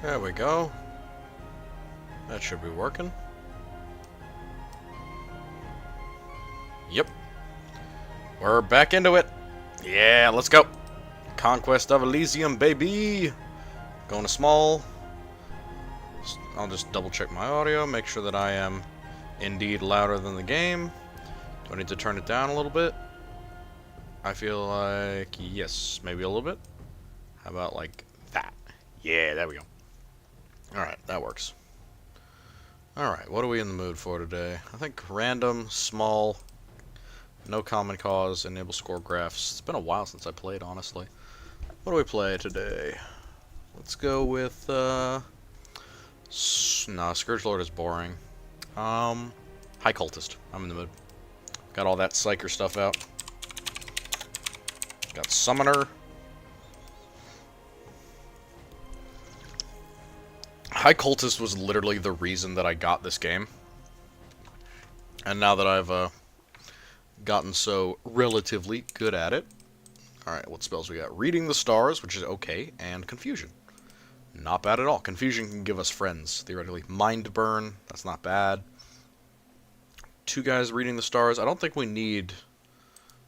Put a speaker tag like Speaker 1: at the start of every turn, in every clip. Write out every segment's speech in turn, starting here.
Speaker 1: There we go. That should be working. Yep. We're back into it. Yeah, let's go. Conquest of Elysium, baby. Going to small. I'll just double check my audio, make sure that I am indeed louder than the game. Do I need to turn it down a little bit? I feel like yes, maybe a little bit. How about like that? Yeah, there we go. Alright, that works. Alright, what are we in the mood for today? I think random, small, no common cause, enable score graphs. It's been a while since I played, honestly. What do we play today? Let's go with, nah, Scourge Lord is boring. High Cultist. I'm in the mood. Got all that Psyker stuff out. Got Summoner. High Cultist was literally the reason that I got this game. And now that I've gotten so relatively good at it. Alright, what spells we got? Reading the Stars, which is okay, and Confusion. Not bad at all. Confusion can give us friends, theoretically. Mind Burn, that's not bad. Two guys reading the stars. I don't think we need...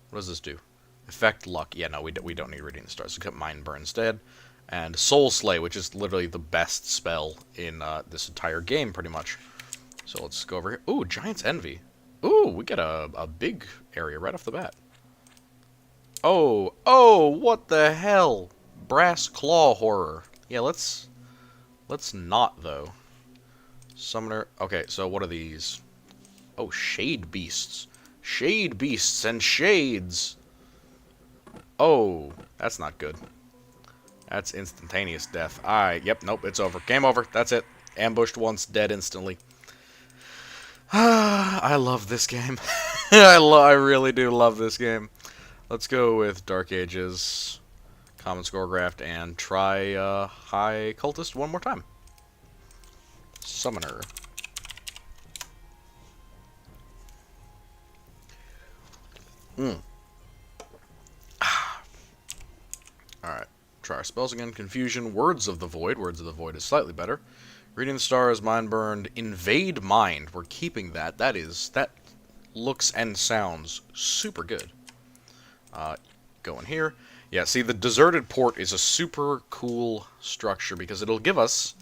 Speaker 1: What does this do? Effect Luck. Yeah, no, we don't need reading the stars. We got Mind Burn instead. And Soul Slay, which is literally the best spell in this entire game, pretty much. So let's go over here. Ooh, Giant's Envy. Ooh, we get a big area right off the bat. Oh, what the hell? Brass Claw Horror. Yeah, let's not, though. Summoner. Okay, so what are these? Oh, Shade Beasts. Shade Beasts and Shades. Oh, that's not good. That's instantaneous death. Yep, nope, it's over. Game over. That's it. Ambushed once, dead instantly. I love this game. I really do love this game. Let's go with Dark Ages, Common Score Graph, and try High Cultist one more time. Summoner. Alright. Try our spells again. Confusion. Words of the Void. Words of the Void is slightly better. Reading the Stars. Mind Burned. Invade Mind. We're keeping that. That looks and sounds super good. Go in here. Yeah, see, the Deserted Port is a super cool structure because it'll give us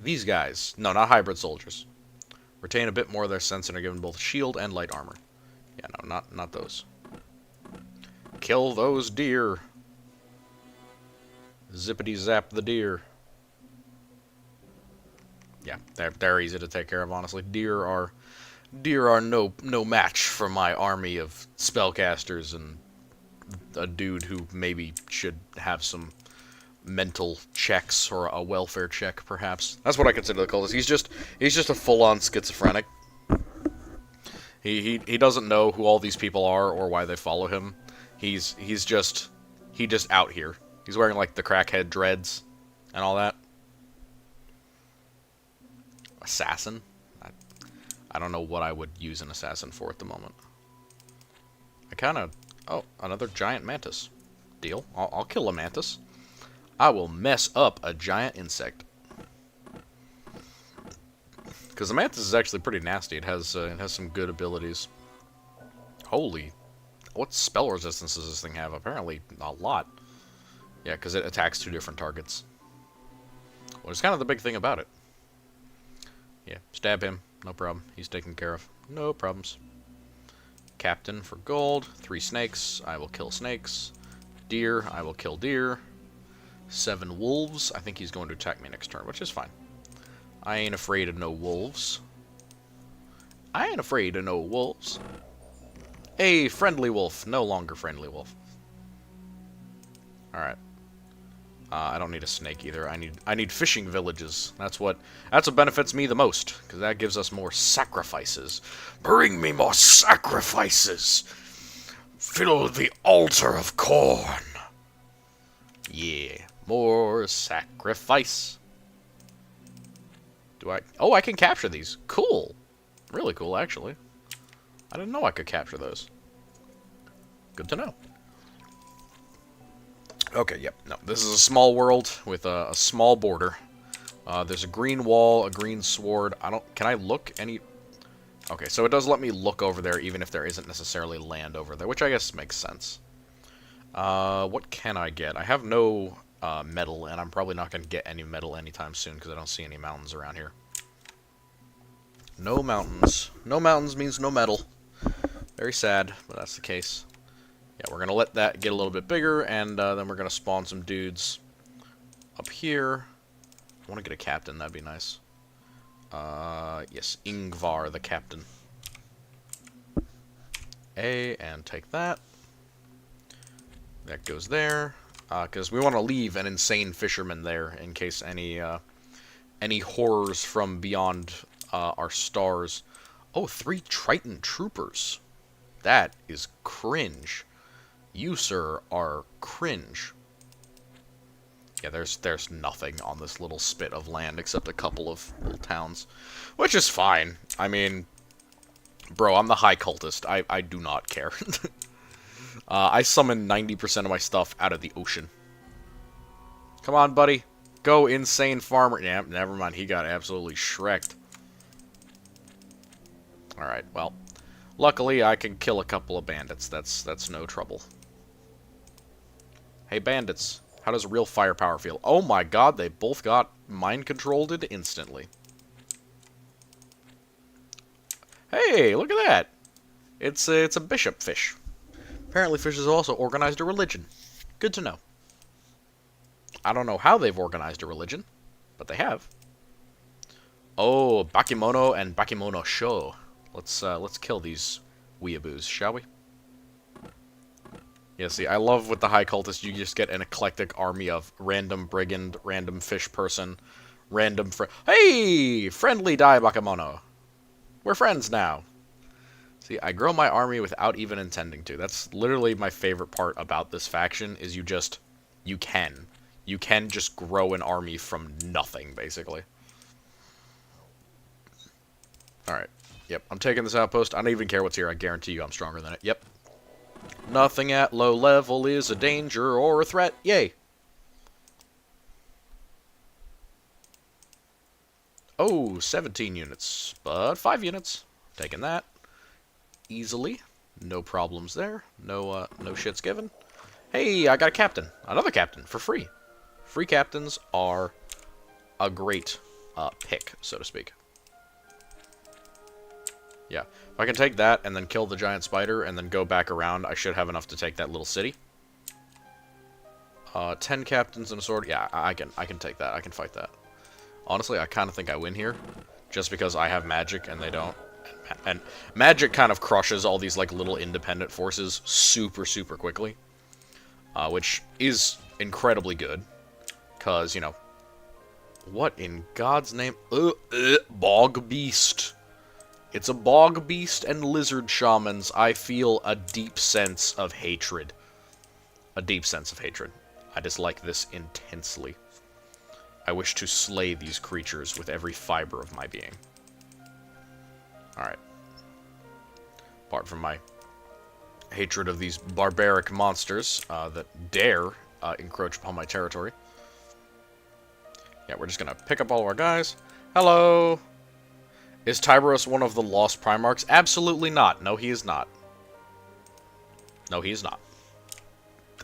Speaker 1: these guys. No, not Hybrid Soldiers. Retain a bit more of their sense and are given both shield and light armor. Yeah, no, not those. Kill those deer. Zippity zap the deer. Yeah, they're easy to take care of, honestly. Deer are no match for my army of spellcasters and a dude who maybe should have some mental checks or a welfare check, perhaps. That's what I consider the cultist. He's just a full-on schizophrenic. He doesn't know who all these people are or why they follow him. He's just out here. He's wearing like the crackhead dreads and all that. Assassin? I don't know what I would use an assassin for at the moment. Oh, another giant mantis. Deal. I'll kill a mantis. I will mess up a giant insect. Because the mantis is actually pretty nasty. It has some good abilities. Holy. What spell resistance does this thing have? Apparently a lot. Yeah, because it attacks two different targets. Well, it's kind of the big thing about it. Yeah, stab him. No problem. He's taken care of. No problems. Captain for gold. 3 snakes. I will kill snakes. Deer. I will kill deer. 7 wolves. I think he's going to attack me next turn, which is fine. I ain't afraid of no wolves. I ain't afraid of no wolves. A friendly wolf. No longer friendly wolf. Alright. I don't need a snake either. I need fishing villages. That's what benefits me the most, because that gives us more sacrifices. Bring me more sacrifices. Fill the altar of corn. Yeah, more sacrifice. Oh, I can capture these. Cool. Really cool, actually. I didn't know I could capture those. Good to know. Okay, yep. No, this is a small world with a small border. There's a green wall, a green sword. Can I look any... Okay, so it does let me look over there even if there isn't necessarily land over there, which I guess makes sense. What can I get? I have no metal, and I'm probably not going to get any metal anytime soon because I don't see any mountains around here. No mountains. No mountains means no metal. Very sad, but that's the case. Yeah, we're going to let that get a little bit bigger, and then we're going to spawn some dudes up here. I want to get a captain, that'd be nice. Yes, Ingvar, the captain. And take that. That goes there. Because we want to leave an insane fisherman there in case any horrors from beyond our stars. Oh, 3 Triton troopers. That is cringe. You, sir, are cringe. Yeah, there's nothing on this little spit of land except a couple of little towns. Which is fine. I mean, bro, I'm the high cultist. I do not care. I summon 90% of my stuff out of the ocean. Come on, buddy. Go, insane farmer. Yeah, never mind. He got absolutely shreked. Alright, well. Luckily, I can kill a couple of bandits. That's no trouble. Hey, bandits. How does real firepower feel? Oh my god, they both got mind-controlled instantly. Hey, look at that. It's a bishop fish. Apparently fishes also organized a religion. Good to know. I don't know how they've organized a religion, but they have. Oh, Bakemono and Bakemono Sho. Let's kill these weeaboos, shall we? Yeah, see, I love with the High Cultist, you just get an eclectic army of random brigand, random fish person, random Hey! Friendly Dai Bakemono! We're friends now! See, I grow my army without even intending to. That's literally my favorite part about this faction, is you can. You can just grow an army from nothing, basically. Alright. Yep, I'm taking this outpost. I don't even care what's here. I guarantee you I'm stronger than it. Yep. Nothing at low level is a danger or a threat. Yay! Oh, 17 units. But 5 units. Taking that. Easily. No problems there. No shits given. Hey, I got a captain. Another captain for free. Free captains are a great pick, so to speak. Yeah. If I can take that and then kill the giant spider and then go back around, I should have enough to take that little city. 10 captains and a sword. Yeah, I can take that. I can fight that. Honestly, I kind of think I win here. Just because I have magic and they don't. And magic kind of crushes all these like little independent forces super, super quickly. Which is incredibly good. Because, you know, what in God's name? Bog Beast. It's a bog beast and lizard shamans. I feel a deep sense of hatred. A deep sense of hatred. I dislike this intensely. I wish to slay these creatures with every fiber of my being. Alright. Apart from my hatred of these barbaric monsters that dare encroach upon my territory. Yeah, we're just gonna pick up all of our guys. Hello! Is Tyberos one of the Lost Primarchs? Absolutely not. No, he is not. No, he is not.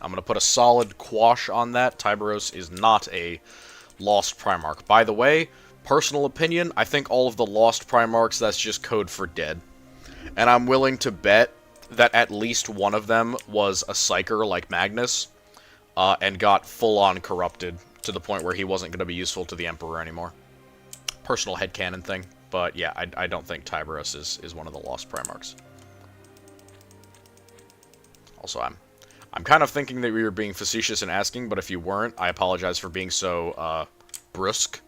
Speaker 1: I'm gonna put a solid quash on that. Tyberos is not a Lost Primarch. By the way, personal opinion, I think all of the Lost Primarchs, that's just code for dead. And I'm willing to bet that at least one of them was a Psyker like Magnus, and got full-on corrupted to the point where he wasn't going to be useful to the Emperor anymore. Personal headcanon thing, but yeah, I don't think Tyberos is one of the Lost Primarchs. Also, I'm kind of thinking that we were being facetious in asking, but if you weren't, I apologize for being so brusque.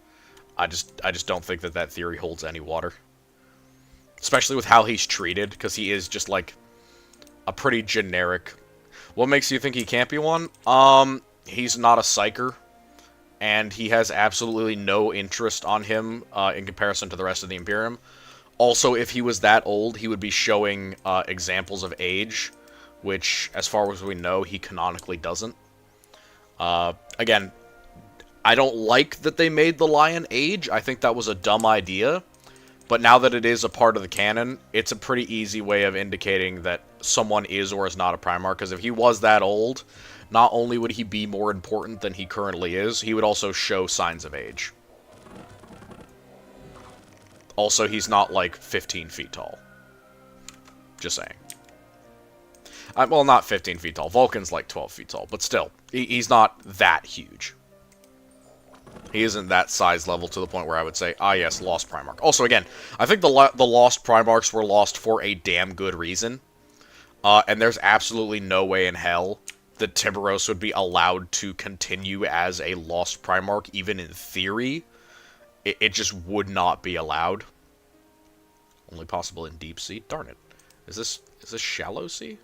Speaker 1: I just don't think that that theory holds any water. Especially with how he's treated, because he is just like a pretty generic. What makes you think he can't be one? He's not a Psyker, and he has absolutely no interest on him in comparison to the rest of the Imperium. Also, if he was that old, he would be showing examples of age, which, as far as we know, he canonically doesn't. Again, I don't like that they made the lion age. I think that was a dumb idea. But now that it is a part of the canon, it's a pretty easy way of indicating that someone is or is not a Primarch. Because if he was that old, not only would he be more important than he currently is, he would also show signs of age. Also, he's not like 15 feet tall. Just saying. Well, not 15 feet tall. Vulcan's like 12 feet tall. But still, he's not that huge. He isn't that size level to the point where I would say, ah yes, Lost Primarch. Also, again, I think the Lost Primarchs were lost for a damn good reason. And there's absolutely no way in hell that Tiburos would be allowed to continue as a Lost Primarch, even in theory. It just would not be allowed. Only possible in deep sea. Darn it. Is this shallow sea?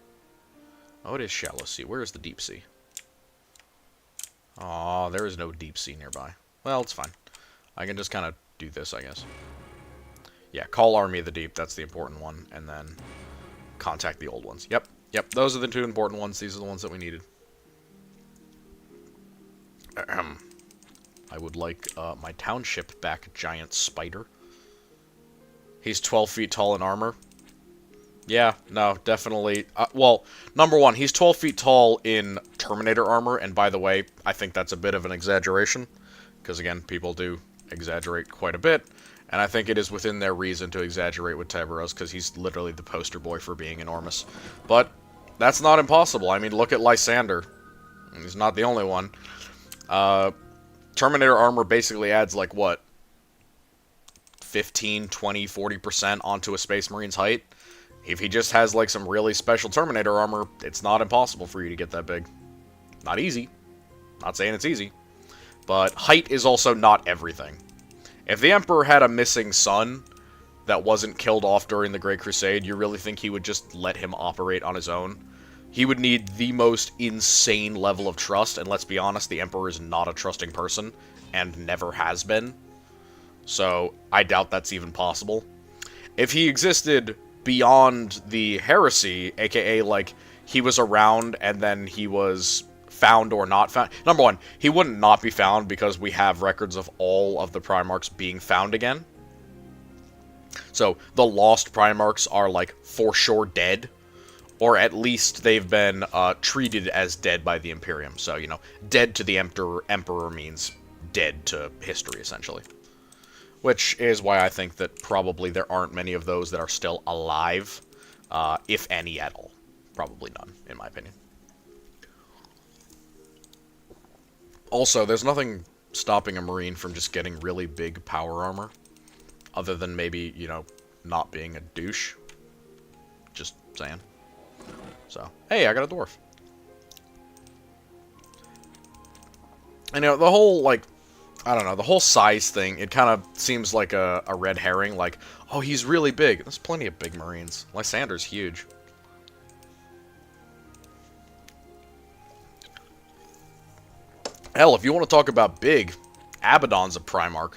Speaker 1: Oh, it is shallow sea. Where is the deep sea? Aw, there is no deep sea nearby. Well, it's fine. I can just kind of do this, I guess. Yeah, call Army of the Deep. That's the important one. And then contact the old ones. Yep. Yep, those are the two important ones. These are the ones that we needed. I would like my township back, Giant Spider. He's 12 feet tall in armor. Yeah, no, definitely. Well, number one, he's 12 feet tall in Terminator armor, and by the way, I think that's a bit of an exaggeration, because again, people do exaggerate quite a bit, and I think it is within their reason to exaggerate with Tiburos, because he's literally the poster boy for being enormous. But that's not impossible. I mean, look at Lysander. He's not the only one. Terminator armor basically adds, like, what? 15, 20, 40% onto a Space Marine's height. If he just has, like, some really special Terminator armor, it's not impossible for you to get that big. Not easy. Not saying it's easy. But height is also not everything. If the Emperor had a missing son that wasn't killed off during the Great Crusade, you really think he would just let him operate on his own? He would need the most insane level of trust, and let's be honest, the Emperor is not a trusting person, and never has been. So, I doubt that's even possible. If he existed beyond the heresy, aka, like, he was around and then he was found or not found. Number one, he wouldn't not be found because we have records of all of the Primarchs being found again. So, the lost Primarchs are, like, for sure dead. Or at least they've been treated as dead by the Imperium. So, you know, dead to the Emperor means dead to history, essentially. Which is why I think that probably there aren't many of those that are still alive, if any at all. Probably none, in my opinion. Also, there's nothing stopping a Marine from just getting really big power armor, other than maybe, you know, not being a douche. Just saying. So, hey, I got a dwarf. And, you know, the whole, like, I don't know, the whole size thing, it kind of seems like a red herring, like, oh, he's really big. There's plenty of big Marines. Lysander's huge. Hell, if you want to talk about big, Abaddon's a Primarch.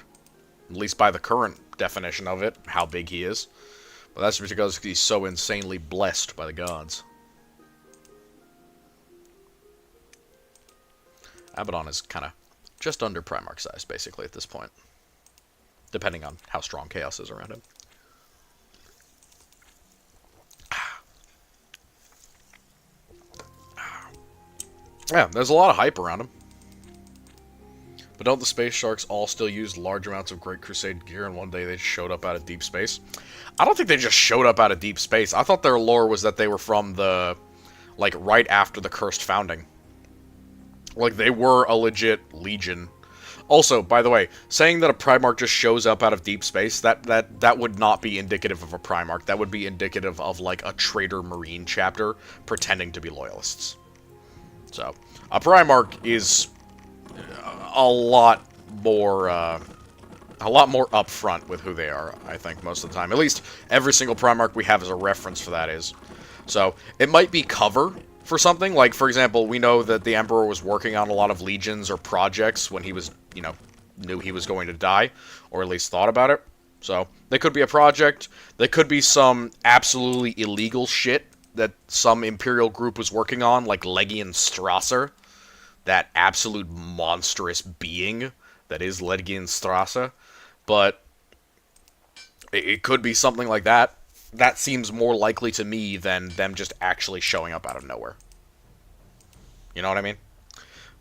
Speaker 1: At least by the current definition of it, how big he is. But that's because he's so insanely blessed by the gods. Abaddon is kind of just under Primarch size, basically, at this point. Depending on how strong Chaos is around him. Yeah, there's a lot of hype around him. But don't the Space Sharks all still use large amounts of Great Crusade gear and one day they just showed up out of deep space? I don't think they just showed up out of deep space. I thought their lore was that they were from the, like, right after the Cursed Founding. Like, they were a legit legion. Also, by the way, saying that a Primarch just shows up out of deep space, that would not be indicative of a Primarch. That would be indicative of, like, a traitor Marine chapter pretending to be loyalists. So, a Primarch is a lot more upfront with who they are, I think, most of the time. At least, every single Primarch we have as a reference for that is. So, it might be cover for something. Like, for example, we know that the Emperor was working on a lot of legions or projects when he was, you know, knew he was going to die, or at least thought about it. So, they could be a project. They could be some absolutely illegal shit that some Imperial group was working on, like Legion Strasser. that absolute monstrous being that is Ledgienstrasse, but it could be something like that. That seems more likely to me than them just actually showing up out of nowhere. You know what I mean?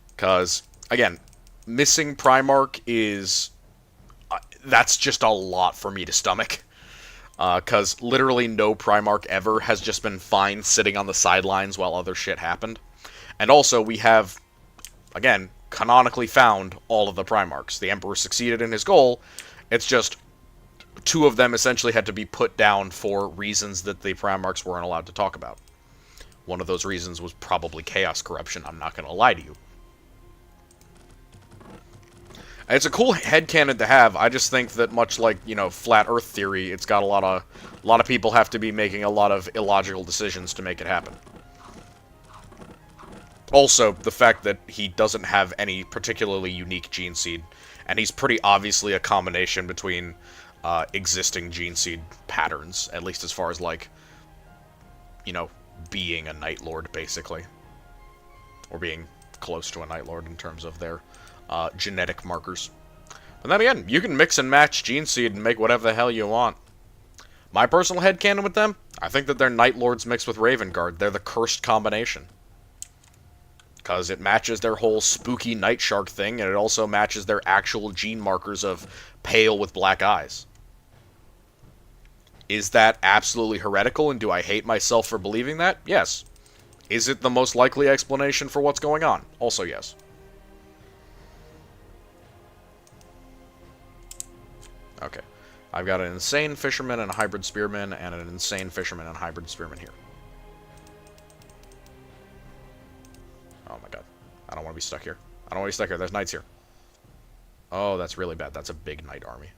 Speaker 1: Because, again, missing Primarch is... that's just a lot for me to stomach. Because literally no Primarch ever has just been fine sitting on the sidelines while other shit happened. And also, we have, again, canonically found all of the Primarchs. The Emperor succeeded in his goal. It's just 2 of them essentially had to be put down for reasons that the Primarchs weren't allowed to talk about. One of those reasons was probably Chaos Corruption, I'm not going to lie to you. It's a cool headcanon to have. I just think that much like, you know, flat Earth theory, it's got a lot of people have to be making a lot of illogical decisions to make it happen. Also, the fact that he doesn't have any particularly unique gene seed, and he's pretty obviously a combination between existing gene seed patterns, at least as far as, like, you know, being a Night Lord, basically. Or being close to a Night Lord in terms of their genetic markers. But then again, you can mix and match gene seed and make whatever the hell you want. My personal headcanon with them, I think that they're Night Lords mixed with Raven Guard. They're the cursed combination. Because it matches their whole spooky Night Shark thing, and it also matches their actual gene markers of pale with black eyes. Is that absolutely heretical, and do I hate myself for believing that? Yes. Is it the most likely explanation for what's going on? Also yes. Okay. I've got an insane fisherman and a hybrid spearman, and an insane fisherman and a hybrid spearman here. Oh my god. I don't want to be stuck here. I don't want to be stuck here. There's knights here. Oh, that's really bad. That's a big knight army.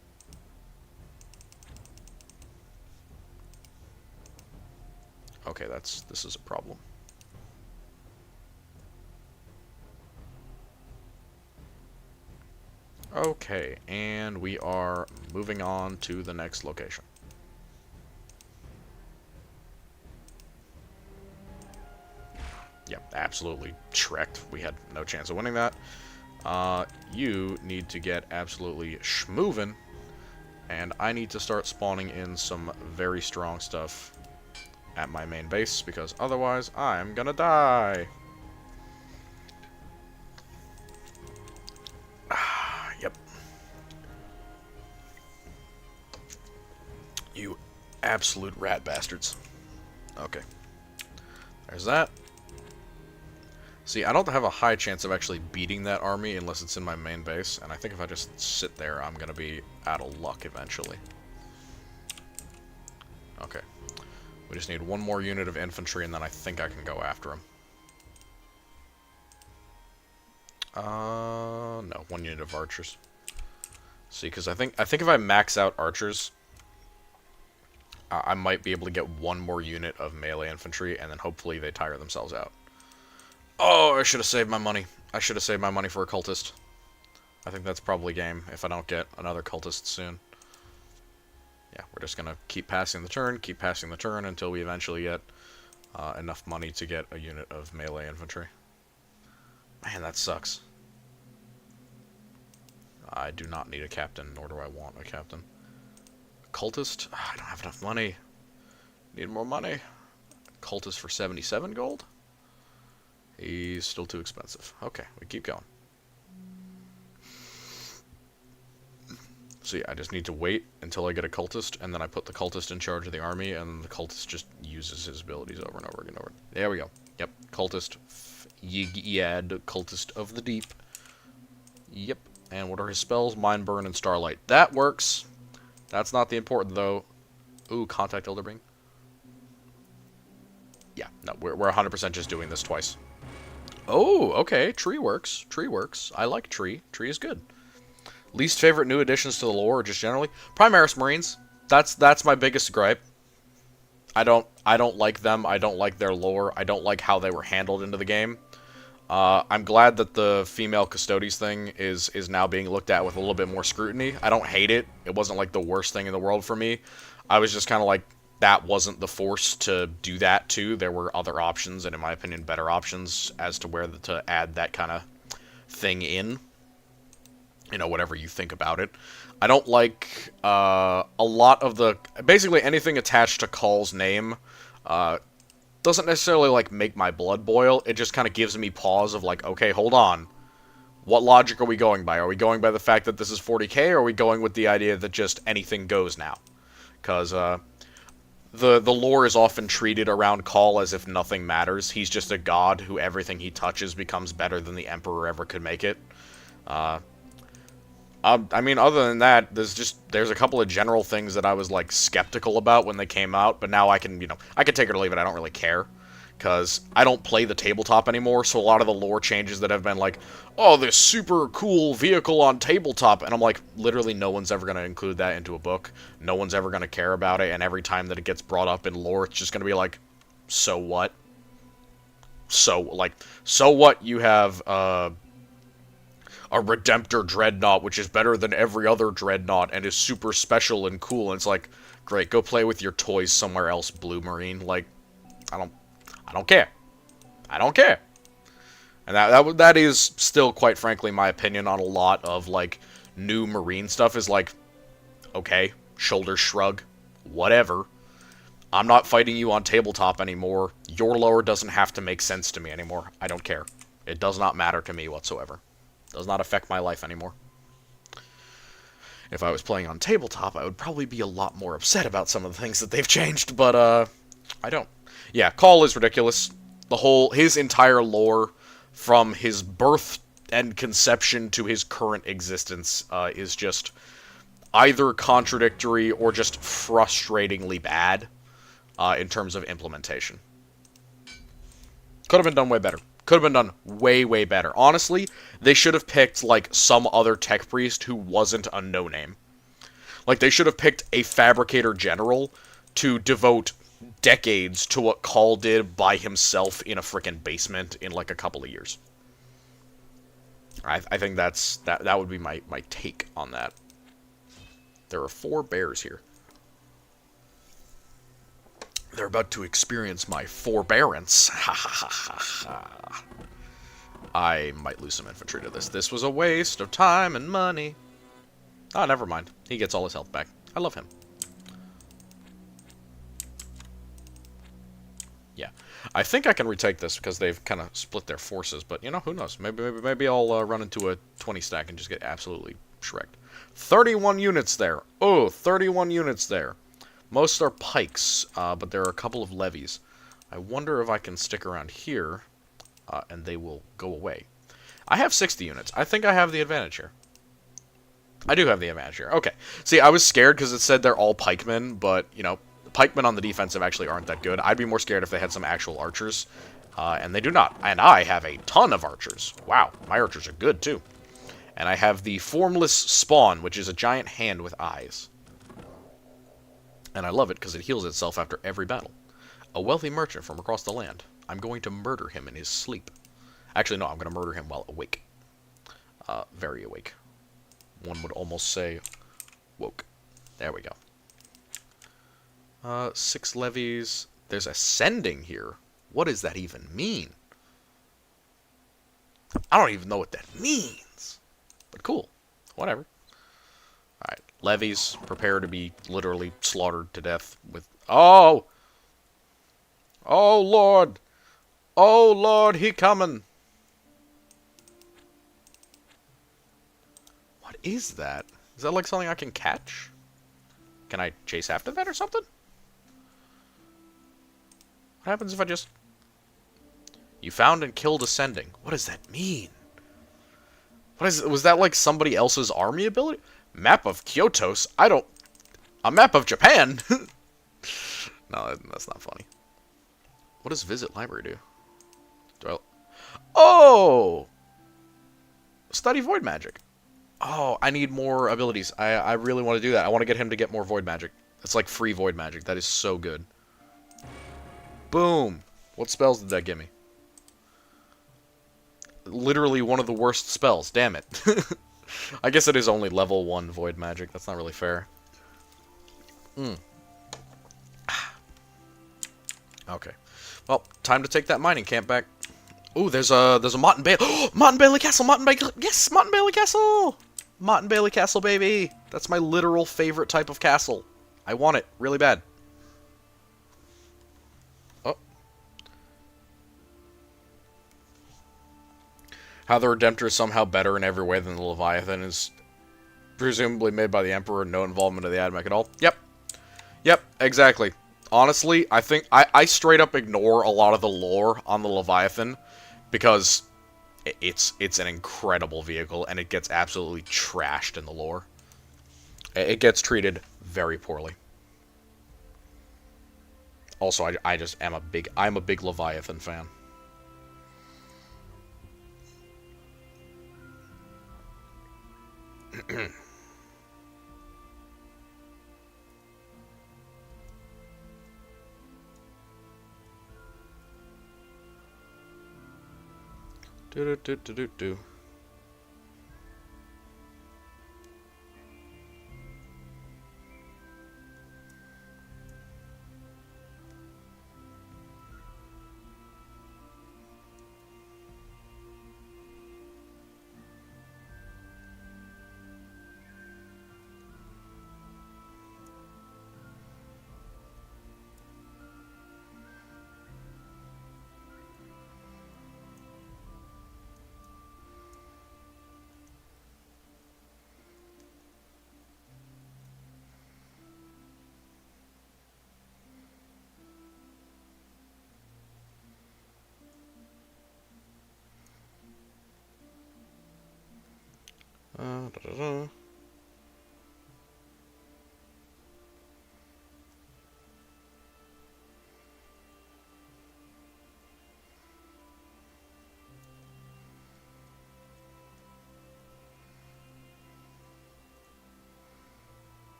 Speaker 1: Okay, this is a problem. Okay, and we are moving on to the next location. Yep, absolutely shreked. We had no chance of winning that. You need to get absolutely schmovin', and I need to start spawning in some very strong stuff at my main base, because otherwise I'm gonna die. Yep. You absolute rat bastards. Okay. There's that. See, I don't have a high chance of actually beating that army unless it's in my main base, and I think if I just sit there, I'm gonna be out of luck eventually. Okay. We just need one more unit of infantry, and then I think I can go after him. No, one unit of archers. See, because I think if I max out archers, I might be able to get one more unit of melee infantry, and then hopefully they tire themselves out. Oh, I should have saved my money. I should have saved my money for a cultist. I think that's probably game if I don't get another cultist soon. Yeah, we're just gonna keep passing the turn until we eventually get enough money to get a unit of melee infantry. Man, that sucks. I do not need a captain, nor do I want a captain. Cultist? I don't have enough money. Need more money. Cultist for 77 gold? He's still too expensive. Okay, we keep going. See, I just need to wait until I get a cultist, and then I put the cultist in charge of the army, and the cultist just uses his abilities over and over and over. There we go. Yep, cultist. Yig-Yad, cultist of the deep. Yep. And what are his spells? Mind Burn and Starlight. That works. That's not the important, though. Ooh, Contact Elderbeing. Yeah, no, we're 100% just doing this twice. Oh, okay. Tree works. Tree works. I like Tree. Tree is good. Least favorite new additions to the lore, just generally. Primaris Marines. That's my biggest gripe. I don't like them. I don't like their lore. I don't like how they were handled into the game. I'm glad that the female Custodes thing is now being looked at with a little bit more scrutiny. I don't hate it. It wasn't like the worst thing in the world for me. I was just kind of like, that wasn't the force to do that to. There were other options, and in my opinion, better options as to where to add that kind of thing in. You know, whatever you think about it. I don't like a lot of the... Basically, anything attached to Call's name doesn't necessarily, like, make my blood boil. It just kind of gives me pause of, like, okay, hold on. What logic are we going by? Are we going by the fact that this is 40k, or are we going with the idea that just anything goes now? Because, the lore is often treated around Call as if nothing matters. He's just a god who everything he touches becomes better than the Emperor ever could make it. I mean, other than that, there's a couple of general things that I was, like, skeptical about when they came out, but now I can, you know, I can take it or leave it, I don't really care. Because I don't play the tabletop anymore, so a lot of the lore changes that have been like, oh, this super cool vehicle on tabletop, and I'm like, literally no one's ever going to include that into a book. No one's ever going to care about it, and every time that it gets brought up in lore, it's just going to be like, so what? So what you have, a Redemptor Dreadnought, which is better than every other Dreadnought, and is super special and cool, and it's like, great, go play with your toys somewhere else, Blue Marine. Like, I don't care. I don't care. And that is still, quite frankly, my opinion on a lot of, like, new Marine stuff is like, okay, shoulder shrug, whatever. I'm not fighting you on tabletop anymore. Your lore doesn't have to make sense to me anymore. I don't care. It does not matter to me whatsoever. Does not affect my life anymore. If I was playing on tabletop, I would probably be a lot more upset about some of the things that they've changed, but, I don't. Yeah, Call is ridiculous. His entire lore, from his birth and conception to his current existence, is just either contradictory or just frustratingly bad, in terms of implementation. Could have been done way better. Could have been done way, way better. Honestly, they should have picked, like, some other tech priest who wasn't a no-name. Like, they should have picked a fabricator general to devote decades to what Call did by himself in a frickin' basement in, like, a couple of years. I think that would be my take on that. There are 4 bears here. They're about to experience my forbearance. Ha ha ha ha. I might lose some infantry to this. This was a waste of time and money. Oh, never mind. He gets all his health back. I love him. Yeah. I think I can retake this because they've kind of split their forces, but, you know, who knows? Maybe I'll run into a 20 stack and just get absolutely shreked. 31 units there. Oh, 31 units there. Most are pikes, but there are a couple of levies. I wonder if I can stick around here, and they will go away. I have 60 units. I think I have the advantage here. I do have the advantage here. Okay. See, I was scared because it said they're all pikemen, but, you know, pikemen on the defensive actually aren't that good. I'd be more scared if they had some actual archers, and they do not. And I have a ton of archers. Wow, my archers are good, too. And I have the Formless Spawn, which is a giant hand with eyes. And I love it because it heals itself after every battle. A wealthy merchant from across the land. I'm going to murder him in his sleep. Actually, no, I'm going to murder him while awake. Very awake. One would almost say woke. There we go. 6 levies. There's ascending here. What does that even mean? I don't even know what that means. But cool. Whatever. Alright. Levies. Prepare to be literally slaughtered to death with... Oh! Oh, Lord! Oh, Lord, he coming! What is that? Is that like something I can catch? Can I chase after that or something? What happens if I just... You found and killed ascending. What does that mean? What is... Was that like somebody else's army ability? Map of Kyotos? I don't... A map of Japan? No, that's not funny. What does visit library do? Oh! Study void magic. Oh, I need more abilities. I really want to do that. I want to get him to get more void magic. It's like free void magic. That is so good. Boom. What spells did that give me? Literally one of the worst spells. Damn it. I guess it is only level 1 void magic. That's not really fair. Okay. Well, time to take that mining camp back. Ooh, there's a Mott and Bailey. Mott and Bailey Castle. Mott and Bailey. Yes, Mott and Bailey Castle. Mott and Bailey Castle, baby. That's my literal favorite type of castle. I want it really bad. Oh. How the Redemptor is somehow better in every way than the Leviathan is presumably made by the Emperor, no involvement of the AdMech at all. Yep. Yep, exactly. Honestly, I think I straight up ignore a lot of the lore on the Leviathan because it's an incredible vehicle and it gets absolutely trashed in the lore. It gets treated very poorly. Also, I just am I'm a big Leviathan fan. Do do do do do do. Da, da, da.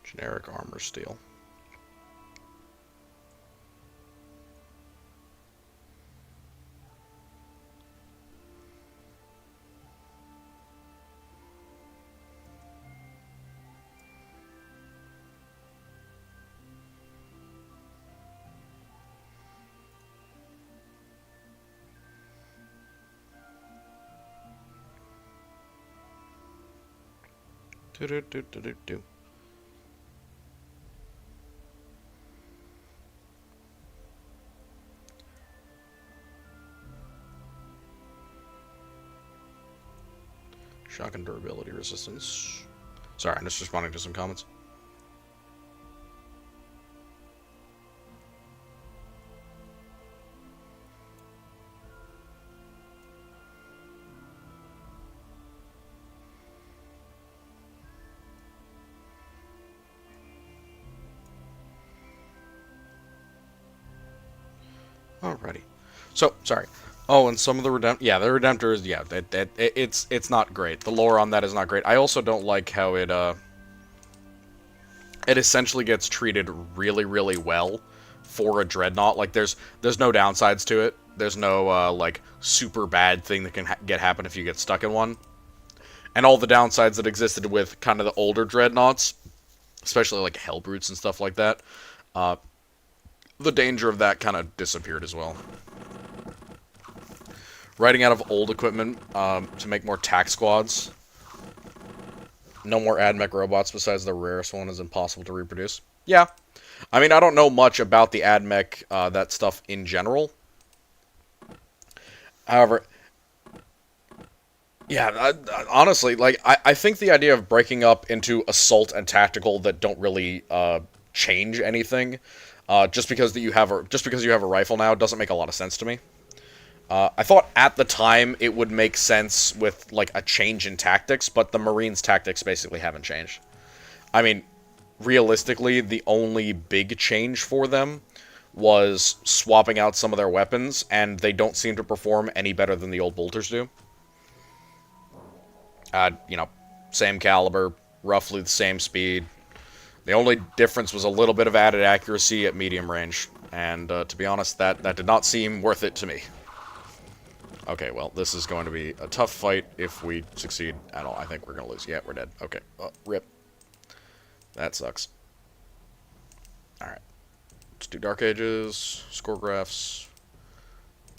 Speaker 1: Generic armor steel. Do do do do do do. Shock and durability resistance. Sorry, I'm just responding to some comments. Alrighty. So, sorry. Oh, and some of the the Redemptors, yeah, it's not great. The lore on that is not great. I also don't like how it essentially gets treated really, really well for a Dreadnought. Like, there's no downsides to it. There's no, like, super bad thing that can happen if you get stuck in one. And all the downsides that existed with kind of the older Dreadnoughts, especially, like, Hellbrutes and stuff like that, the danger of that kind of disappeared as well. Writing out of old equipment to make more tac squads. No more AdMech robots besides the rarest one is impossible to reproduce. Yeah. I mean, I don't know much about the AdMech, that stuff in general. However, yeah, honestly, like, I think the idea of breaking up into assault and tactical that don't really change anything, just because you have a rifle now doesn't make a lot of sense to me. I thought at the time it would make sense with, like, a change in tactics, but the Marines' tactics basically haven't changed. I mean, realistically, the only big change for them was swapping out some of their weapons, and they don't seem to perform any better than the old bolters do. You know, same caliber, roughly the same speed. The only difference was a little bit of added accuracy at medium range. And to be honest, that did not seem worth it to me. Okay, well, this is going to be a tough fight if we succeed at all. I think we're going to lose. Yeah, we're dead. Okay, rip. That sucks. Alright. Let's do Dark Ages, score graphs.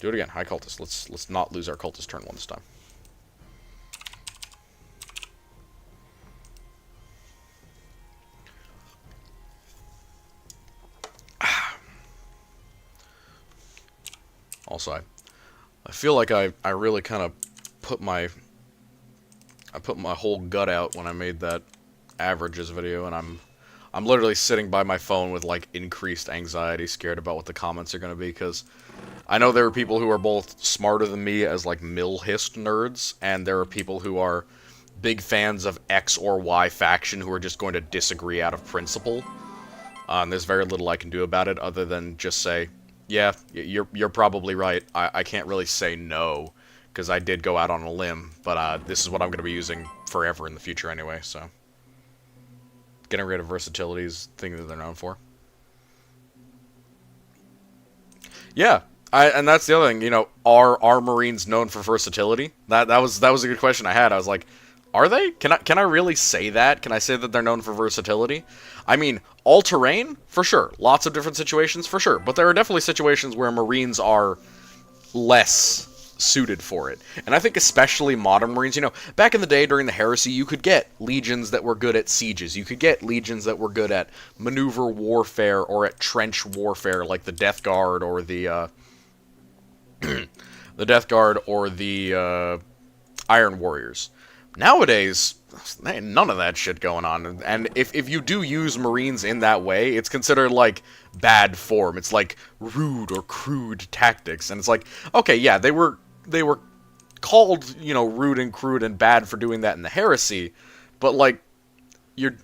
Speaker 1: Do it again. High Cultist. Let's not lose our Cultist turn one this time. Also, I feel like I really kind of put my whole gut out when I made that averages video, and I'm literally sitting by my phone with like increased anxiety, scared about what the comments are going to be, because I know there are people who are both smarter than me as like mill-hist nerds, and there are people who are big fans of X or Y faction who are just going to disagree out of principle. And there's very little I can do about it other than just say, yeah, you're probably right. I can't really say no, because I did go out on a limb, but this is what I'm going to be using forever in the future anyway, so. Getting rid of versatility is the thing that they're known for. Yeah, and that's the other thing, you know, are Marines known for versatility? That was a good question I had. I was like, are they? Can I really say that? Can I say that they're known for versatility? I mean, all-terrain, for sure. Lots of different situations, for sure. But there are definitely situations where Marines are less suited for it. And I think especially modern Marines, you know, back in the day during the Heresy, you could get legions that were good at sieges. You could get legions that were good at maneuver warfare or at trench warfare, like the Death Guard or the the Death Guard or the Iron Warriors. Nowadays, ain't none of that shit going on. And if you do use Marines in that way, it's considered, like, bad form. It's, like, rude or crude tactics. And it's like, okay, yeah, they were called, you know, rude and crude and bad for doing that in the Heresy. But, like, you're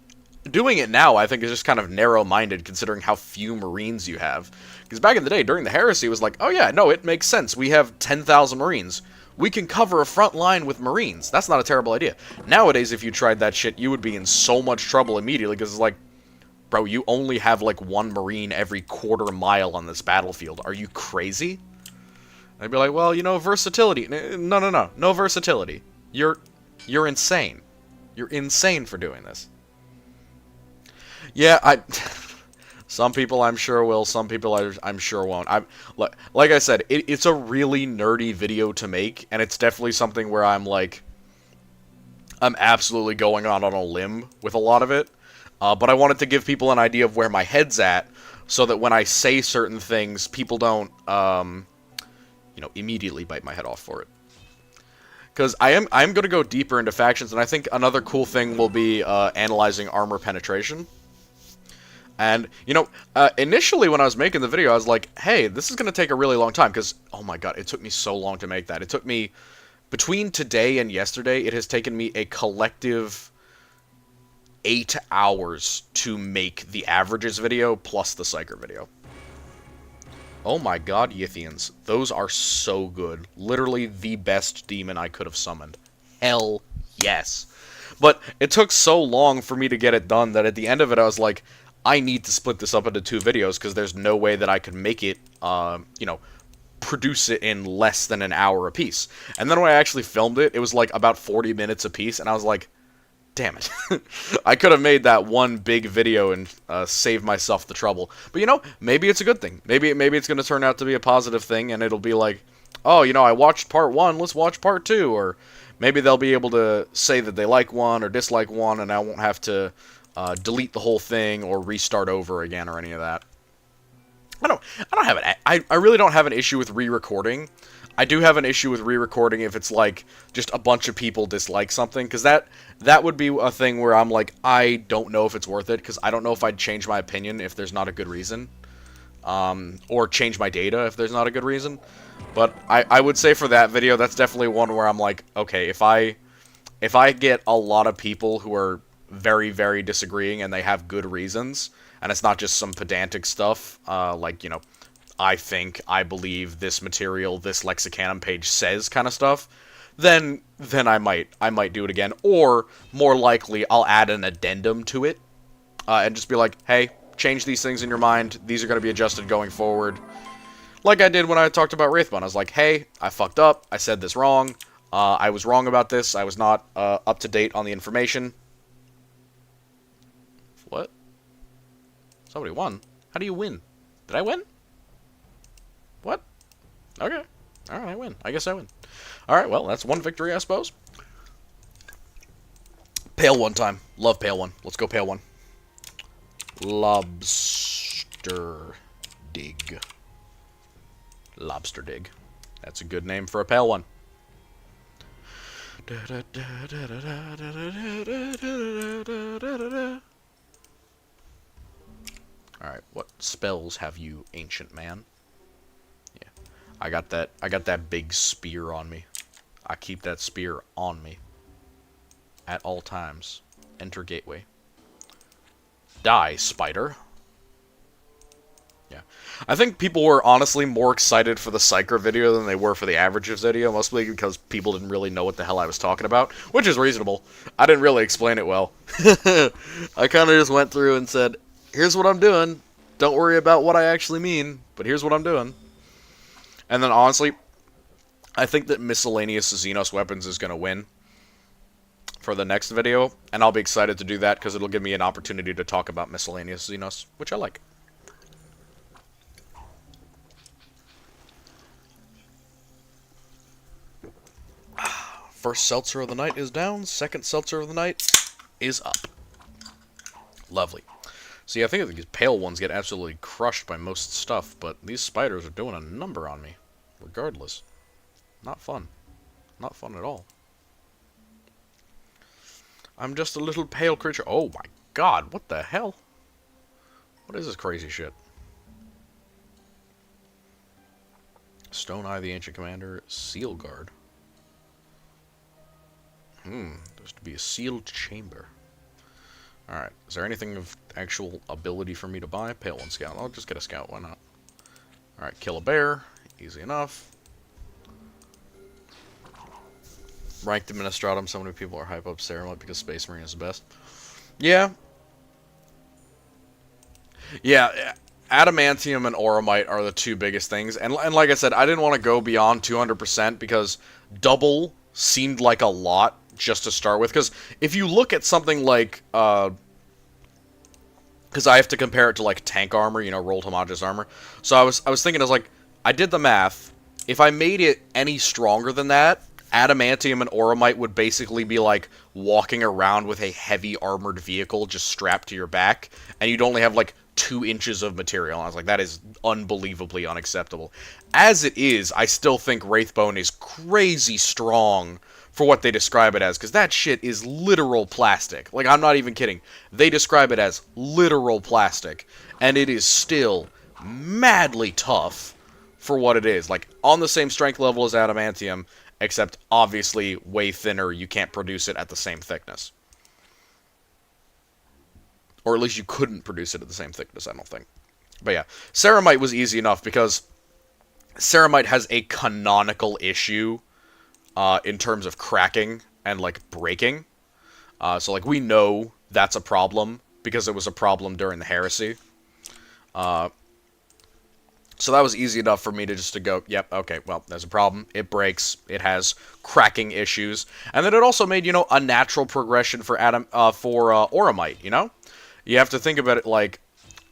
Speaker 1: doing it now, I think, is just kind of narrow-minded, considering how few Marines you have. Because back in the day, during the Heresy, it was like, oh yeah, no, it makes sense. We have 10,000 Marines. We can cover a front line with Marines. That's not a terrible idea. Nowadays, if you tried that shit, you would be in so much trouble immediately, because it's like, bro, you only have like one Marine every quarter mile on this battlefield. Are you crazy? I'd be like, well, you know, versatility. No versatility. You're insane. You're insane for doing this. Yeah, some people I'm sure will, some people I'm sure won't. Like I said, it's a really nerdy video to make, and it's definitely something where I'm absolutely going on a limb with a lot of it. But I wanted to give people an idea of where my head's at, so that when I say certain things, people don't, you know, immediately bite my head off for it. Because I'm going to go deeper into factions, and I think another cool thing will be analyzing armor penetration. And, you know, initially when I was making the video, I was like, hey, this is going to take a really long time, because, oh my god, it took me so long to make that. It took me, between today and yesterday, it has taken me a collective 8 hours to make the averages video, plus the Psyker video. Oh my god, Yithians. Those are so good. Literally the best demon I could have summoned. Hell yes. But it took so long for me to get it done that at the end of it, I was like, I need to split this up into 2 videos, because there's no way that I could make it, you know, produce it in less than an hour apiece. And then when I actually filmed it, it was like about 40 minutes apiece, and I was like, damn it. I could have made that one big video and saved myself the trouble. But, you know, maybe it's a good thing. Maybe it's going to turn out to be a positive thing, and it'll be like, oh, you know, I watched part 1, let's watch part 2, or maybe they'll be able to say that they like one or dislike one, and I won't have to delete the whole thing or restart over again or any of that. I don't have an I really don't have an issue with re-recording. I do have an issue with re-recording if it's like just a bunch of people dislike something, because that would be a thing where I'm like, I don't know if it's worth it, because I don't know if I'd change my opinion if there's not a good reason, or change my data if there's not a good reason. But I would say for that video, that's definitely one where I'm like, okay, if I get a lot of people who are very, very disagreeing and they have good reasons, and it's not just some pedantic stuff, like, you know, I think, I believe, this material, this Lexicanum page says kind of stuff, then I might do it again. Or, more likely, I'll add an addendum to it, and just be like, hey, change these things in your mind. These are going to be adjusted going forward. Like I did when I talked about Wraithbone. I was like, hey, I fucked up. I said this wrong. I was wrong about this. I was not up to date on the information. What? Somebody won. How do you win? Did I win? What? Okay. Alright, I win. I guess I win. Alright, well, that's one victory, I suppose. Pale one time. Love Pale one. Let's go Pale one. Lobster Dig. Lobster Dig. That's a good name for a Pale one. Alright, what spells have you, ancient man? Yeah. I got that big spear on me. I keep that spear on me. At all times. Enter gateway. Die, spider. Yeah. I think people were honestly more excited for the Psyker video than they were for the Averages video, mostly because people didn't really know what the hell I was talking about, which is reasonable. I didn't really explain it well. I kind of just went through and said, here's what I'm doing. Don't worry about what I actually mean, but here's what I'm doing. And then honestly, I think that Miscellaneous Xenos Weapons is going to win for the next video, and I'll be excited to do that because it'll give me an opportunity to talk about Miscellaneous Xenos, which I like. First seltzer of the night is down, second seltzer of the night is up. Lovely. See, I think these pale ones get absolutely crushed by most stuff, but these spiders are doing a number on me, regardless. Not fun. Not fun at all. I'm just a little pale creature. Oh my god, what the hell? What is this crazy shit? Stone Eye the Ancient Commander, Seal Guard. There's to be a sealed chamber. Alright, is there anything of actual ability for me to buy? Pale one scout. I'll just get a scout, why not? Alright, kill a bear. Easy enough. Ranked Administratum, so many people are hype up Ceramite because Space Marine is the best. Yeah. Yeah, Adamantium and Auramite are the two biggest things. And like I said, I didn't want to go beyond 200% because double seemed like a lot just to start with. Because if you look at something like... because I have to compare it to like tank armor, you know, rolled homogeneous armor. So I was thinking, I was like, I did the math. If I made it any stronger than that, Adamantium and Auramite would basically be like walking around with a heavy armored vehicle just strapped to your back, and you'd only have like 2 inches of material. And I was like, that is unbelievably unacceptable. As it is, I still think Wraithbone is crazy strong for what they describe it as, because that shit is literal plastic. Like, I'm not even kidding. They describe it as literal plastic, and it is still madly tough for what it is. Like, on the same strength level as Adamantium, except obviously way thinner. You can't produce it at the same thickness. Or at least you couldn't produce it at the same thickness, I don't think. But yeah, Ceramite was easy enough because Ceramite has a canonical issue in terms of cracking and, like, breaking. So, like, we know that's a problem because it was a problem during the Heresy. So that was easy enough for me to just to go, yep, okay, well, there's a problem. It breaks. It has cracking issues. And then it also made, you know, a natural progression for Auramite, you know? You have to think about it like,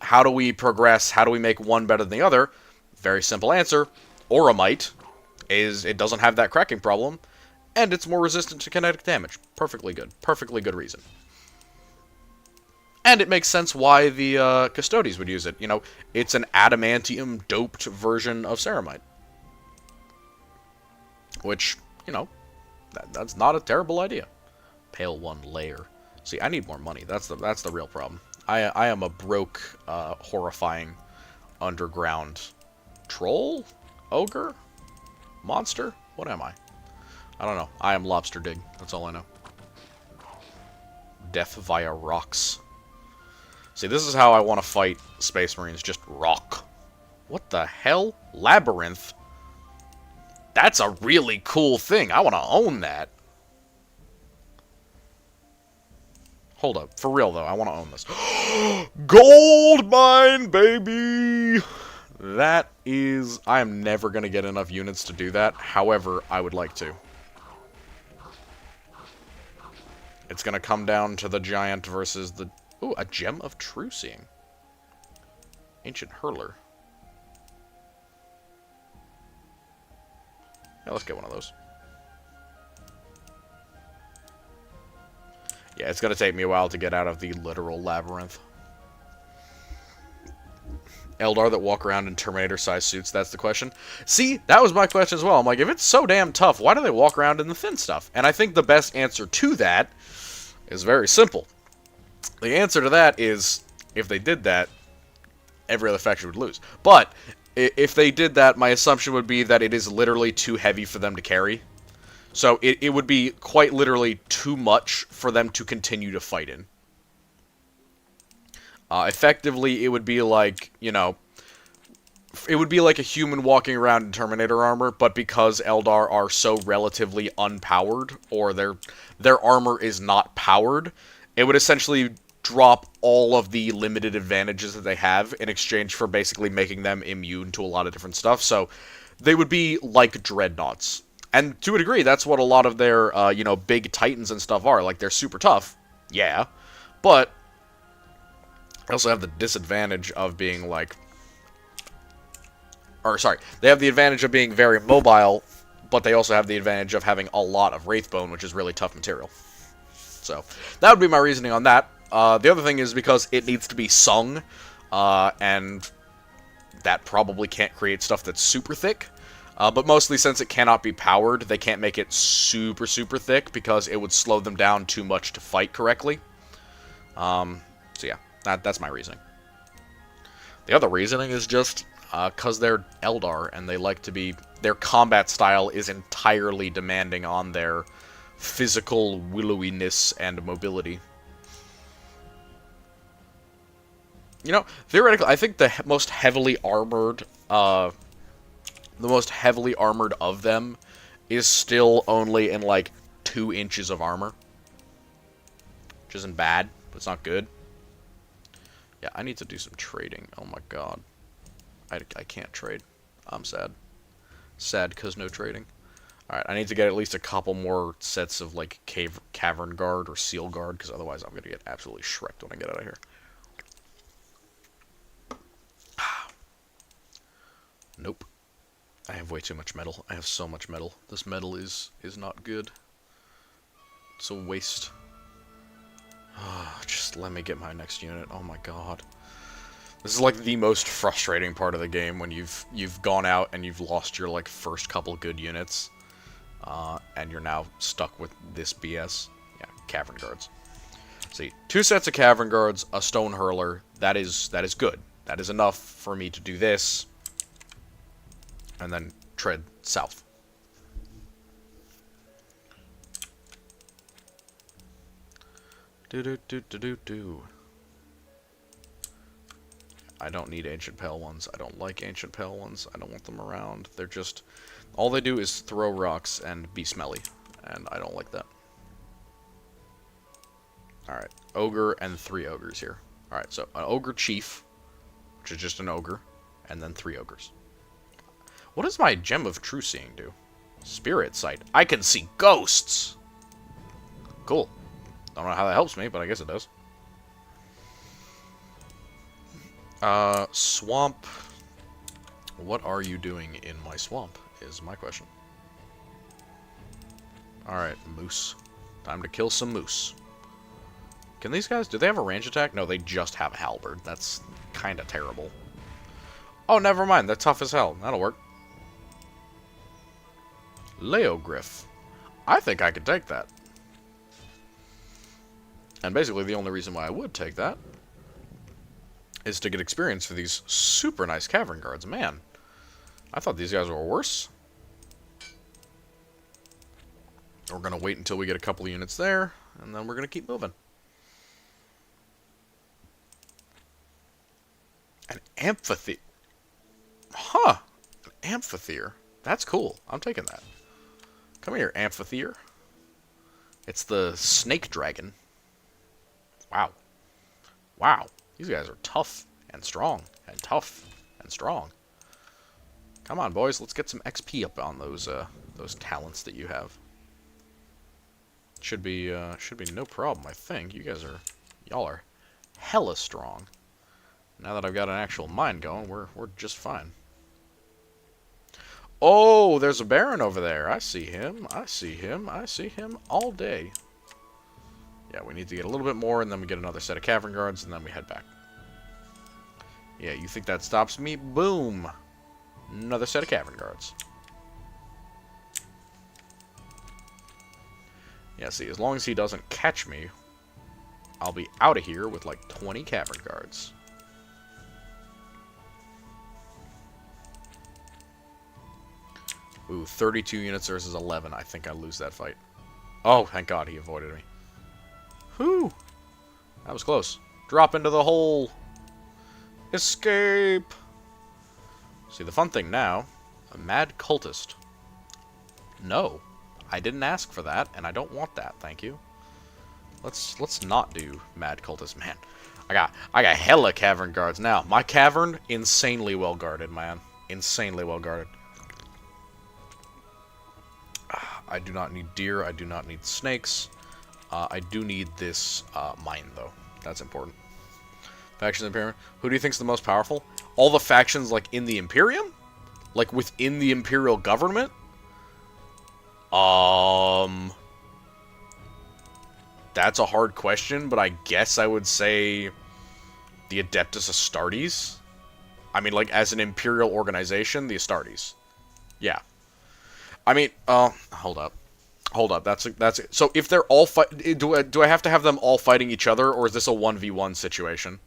Speaker 1: how do we progress? How do we make one better than the other? Very simple answer. Auramite it doesn't have that cracking problem, and it's more resistant to kinetic damage. Perfectly good. Perfectly good reason. And it makes sense why the Custodes would use it. You know, it's an adamantium-doped version of Ceramite. Which, you know, that's not a terrible idea. Pale one layer. See, I need more money. That's the real problem. I am a broke, horrifying, underground troll? Ogre? Monster? What am I? I don't know. I am Lobster Dig. That's all I know. Death via rocks. See, this is how I want to fight Space Marines. Just rock. What the hell? Labyrinth? That's a really cool thing. I want to own that. Hold up. For real, though, I want to own this. Gold mine, baby! That is... I am never going to get enough units to do that. However, I would like to. It's going to come down to the giant versus the... Ooh, a Gem of True Seeing. Ancient Hurler. Yeah, let's get one of those. Yeah, it's going to take me a while to get out of the literal labyrinth. Eldar that walk around in Terminator-sized suits, that's the question. See, that was my question as well. I'm like, if it's so damn tough, why do they walk around in the thin stuff? And I think the best answer to that is very simple. The answer to that is, if they did that, every other faction would lose. But, if they did that, my assumption would be that it is literally too heavy for them to carry. So, it would be quite literally too much for them to continue to fight in. Effectively, it would be like, you know, it would be like a human walking around in Terminator armor, but because Eldar are so relatively unpowered, or their armor is not powered, it would essentially drop all of the limited advantages that they have in exchange for basically making them immune to a lot of different stuff. So, they would be like dreadnoughts. And to a degree, that's what a lot of their, you know, big titans and stuff are. Like, they're super tough, yeah, but they also have the disadvantage of being, like... Or, sorry, they have the advantage of being very mobile, but they also have the advantage of having a lot of Wraithbone, which is really tough material. So, that would be my reasoning on that. The other thing is because it needs to be sung, and that probably can't create stuff that's super thick. But mostly since it cannot be powered, they can't make it super, super thick because it would slow them down too much to fight correctly. So yeah, that's my reasoning. The other reasoning is just because they're Eldar and they like to be... Their combat style is entirely demanding on their physical willowiness and mobility. You know, theoretically, I think the most heavily armored... the most heavily armored of them is still only in, like, 2 inches of armor. Which isn't bad, but it's not good. Yeah, I need to do some trading. Oh my god. I can't trade. I'm sad. Sad because no trading. Alright, I need to get at least a couple more sets of, like, Cavern Guard or Seal Guard, because otherwise I'm going to get absolutely shreked when I get out of here. Nope. I have way too much metal. I have so much metal. This metal is not good. It's a waste. Just let me get my next unit. Oh my god. This is like the most frustrating part of the game when you've gone out and you've lost your like first couple good units. And you're now stuck with this BS. Yeah, Cavern Guards. See, 2 sets of Cavern Guards, a Stone Hurler. That is good. That is enough for me to do this. And then tread south. Do. I don't need Ancient Pale Ones. I don't like Ancient Pale Ones. I don't want them around. They're just... All they do is throw rocks and be smelly. And I don't like that. Alright. Ogre and 3 ogres here. Alright, so an Ogre Chief, which is just an ogre, and then 3 ogres. What does my Gem of True Seeing do? Spirit Sight. I can see ghosts! Cool. Don't know how that helps me, but I guess it does. Swamp. What are you doing in my swamp, is my question. Alright, moose. Time to kill some moose. Can these guys... Do they have a range attack? No, they just have a halberd. That's kind of terrible. Oh, never mind. They're tough as hell. That'll work. Leogryph. I think I could take that. And basically the only reason why I would take that is to get experience for these super nice Cavern Guards. Man, I thought these guys were worse. We're going to wait until we get a couple of units there, and then we're going to keep moving. An amphitheater. Huh. An amphitheater. That's cool. I'm taking that. Come here, Amphitheater. It's the Snake Dragon. Wow. Wow. These guys are tough and strong and tough and strong. Come on, boys. Let's get some XP up on those talents that you have. Should be no problem, I think. Y'all are hella strong. Now that I've got an actual mine going, we're just fine. Oh, there's a Baron over there. I see him. I see him. I see him all day. Yeah, we need to get a little bit more, and then we get another set of Cavern Guards, and then we head back. Yeah, you think that stops me? Boom! Another set of Cavern Guards. Yeah, see, as long as he doesn't catch me, I'll be out of here with like 20 Cavern Guards. Ooh, 32 units versus 11. I think I lose that fight. Oh, thank God he avoided me. Whew! That was close. Drop into the hole! Escape! See, the fun thing now, a mad cultist. No, I didn't ask for that, and I don't want that, thank you. Let's not do mad cultist, man. I got hella Cavern Guards now. My cavern, insanely well guarded, man. Insanely well guarded. I do not need deer. I do not need snakes. I do need this mine, though. That's important. Factions of the Imperium. Who do you think's the most powerful? All the factions, like, in the Imperium? Like, within the Imperial government? That's a hard question, but I guess I would say the Adeptus Astartes. I mean, like, as an Imperial organization, the Astartes. Yeah. I mean, hold up. Hold up, that's it. So if they're all do I have to have them all fighting each other, or is this a 1v1 situation?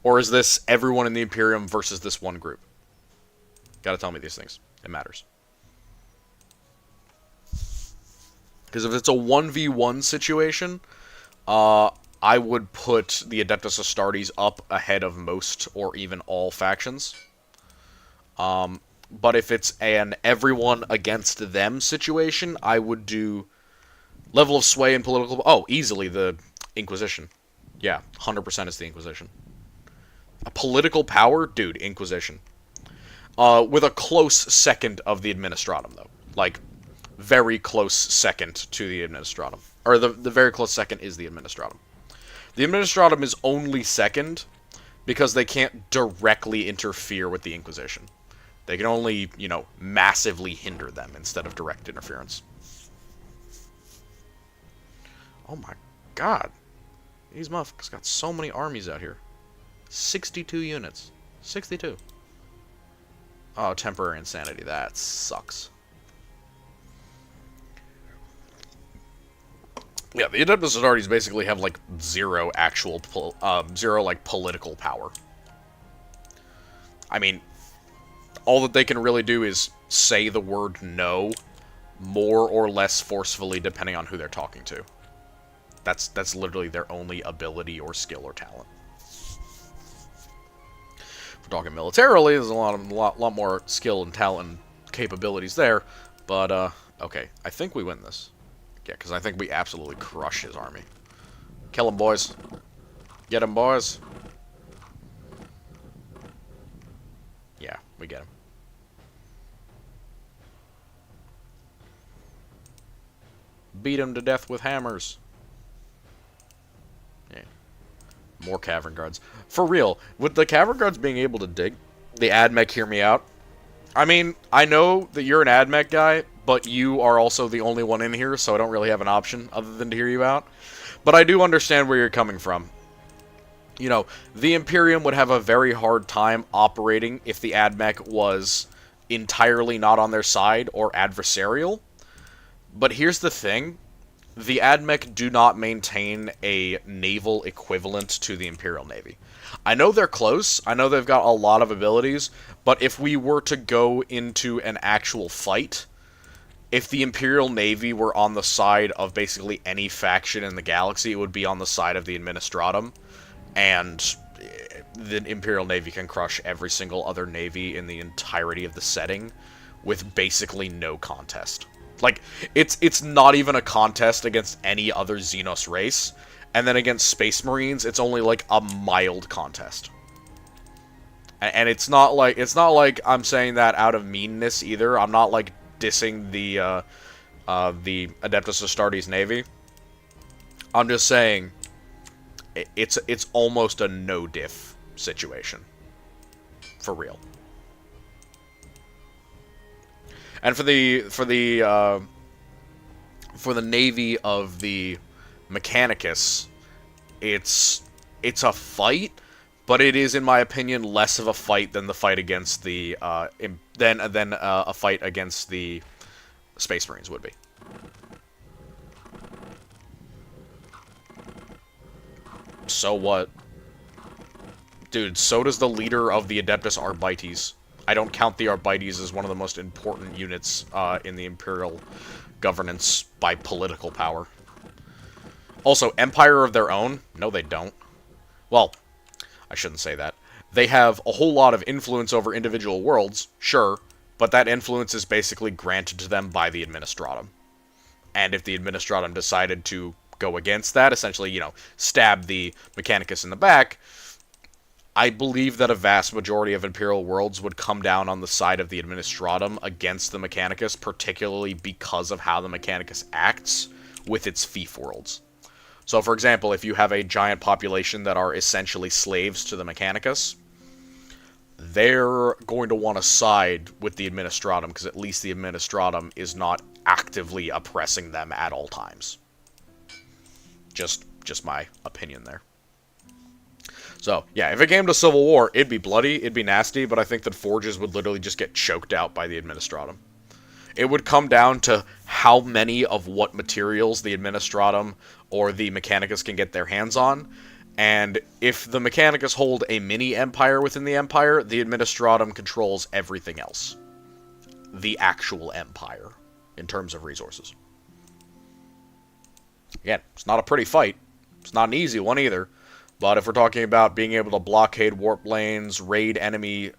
Speaker 1: Or is this everyone in the Imperium versus this one group? Gotta tell me these things. It matters. Because if it's a 1v1 situation, I would put the Adeptus Astartes up ahead of most or even all factions. But if it's an everyone against them situation, I would do level of sway and political... Oh, easily the Inquisition. Yeah, 100% is the Inquisition. A political power? Dude, Inquisition. With a close second of the Administratum, though. Like, very close second to the Administratum. Or the very close second is the Administratum. The Administratum is only second because they can't directly interfere with the Inquisition. They can only, you know, massively hinder them instead of direct interference. Oh my god. These motherfuckers got so many armies out here. 62 units. 62. Oh, temporary insanity. That sucks. Yeah, the Adeptus Astartes basically have, like, zero actual, political power. I mean... all that they can really do is say the word no more or less forcefully depending on who they're talking to. That's literally their only ability or skill or talent. If we're talking militarily, there's a lot more skill and talent and capabilities there. But, okay, I think we win this. Yeah, because I think we absolutely crush his army. Kill him, boys. Get him, boys. Yeah, we get him. Beat him to death with hammers. Yeah. More Cavern Guards. For real, with the Cavern Guards being able to dig, the AdMech, hear me out. I mean, I know that you're an AdMech guy, but you are also the only one in here, so I don't really have an option other than to hear you out. But I do understand where you're coming from. You know, the Imperium would have a very hard time operating if the AdMech was entirely not on their side or adversarial. But here's the thing. The AdMech do not maintain a naval equivalent to the Imperial Navy. I know they're close. I know they've got a lot of abilities. But if we were to go into an actual fight, if the Imperial Navy were on the side of basically any faction in the galaxy, it would be on the side of the Administratum. And the Imperial Navy can crush every single other navy in the entirety of the setting with basically no contest. Like, it's not even a contest against any other Xenos race, and then against Space Marines, it's only like a mild contest. And it's not like I'm saying that out of meanness either. I'm not like dissing the Adeptus Astartes Navy. I'm just saying it's almost a no diff situation. For real. And for the Navy of the Mechanicus, it's a fight, but it is, in my opinion, less of a fight than the fight against the than a fight against the Space Marines would be. So what? Dude, so does the leader of the Adeptus Arbites. I don't count the Arbites as one of the most important units in the Imperial governance by political power. Also, empire of their own? No, they don't. Well, I shouldn't say that. They have a whole lot of influence over individual worlds, sure, but that influence is basically granted to them by the Administratum. And if the Administratum decided to go against that, essentially, you know, stab the Mechanicus in the back, I believe that a vast majority of Imperial worlds would come down on the side of the Administratum against the Mechanicus, particularly because of how the Mechanicus acts with its fief worlds. So, for example, if you have a giant population that are essentially slaves to the Mechanicus, they're going to want to side with the Administratum, because at least the Administratum is not actively oppressing them at all times. Just my opinion there. So, yeah, if it came to Civil War, it'd be bloody, it'd be nasty, but I think that Forges would literally just get choked out by the Administratum. It would come down to how many of what materials the Administratum or the Mechanicus can get their hands on, and if the Mechanicus hold a mini-empire within the Empire, the Administratum controls everything else. The actual Empire, in terms of resources. Again, it's not a pretty fight. It's not an easy one either. But if we're talking about being able to blockade warp lanes, raid enemy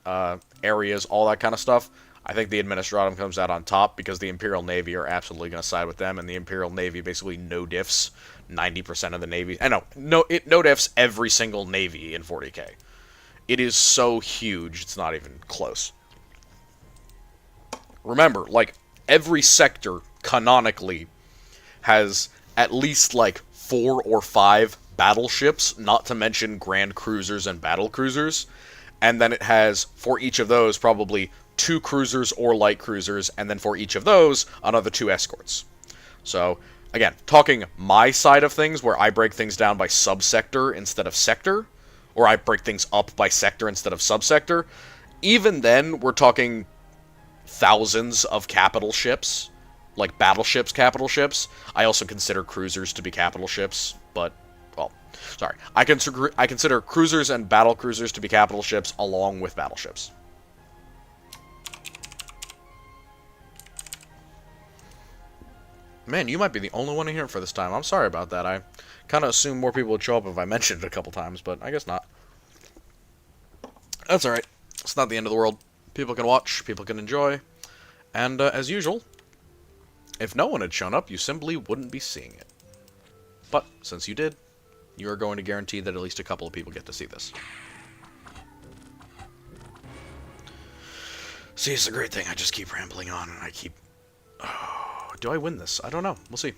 Speaker 1: areas, all that kind of stuff, I think the Administratum comes out on top because the Imperial Navy are absolutely going to side with them, and the Imperial Navy basically no diffs 90% of the Navy. I know, no diffs every single Navy in 40k. It is so huge, it's not even close. Remember, like, every sector, canonically, has at least, like, 4 or 5 battleships, not to mention grand cruisers and battle cruisers, and then it has, for each of those, probably 2 cruisers or light cruisers, and then for each of those, another 2 escorts. So, again, talking my side of things, where I break things down by subsector instead of sector, or I break things up by sector instead of subsector, even then, we're talking thousands of capital ships, like battleships, capital ships. I also consider cruisers to be capital ships, but well, sorry. I consider cruisers and battle cruisers to be capital ships along with battleships. Man, you might be the only one in here for this time. I'm sorry about that. I kind of assumed more people would show up if I mentioned it a couple times, but I guess not. That's alright. It's not the end of the world. People can watch, people can enjoy, and as usual, if no one had shown up, you simply wouldn't be seeing it. But since you did, you are going to guarantee that at least a couple of people get to see this. See, it's a great thing. I just keep rambling on, and I keep... Oh, do I win this? I don't know. We'll see.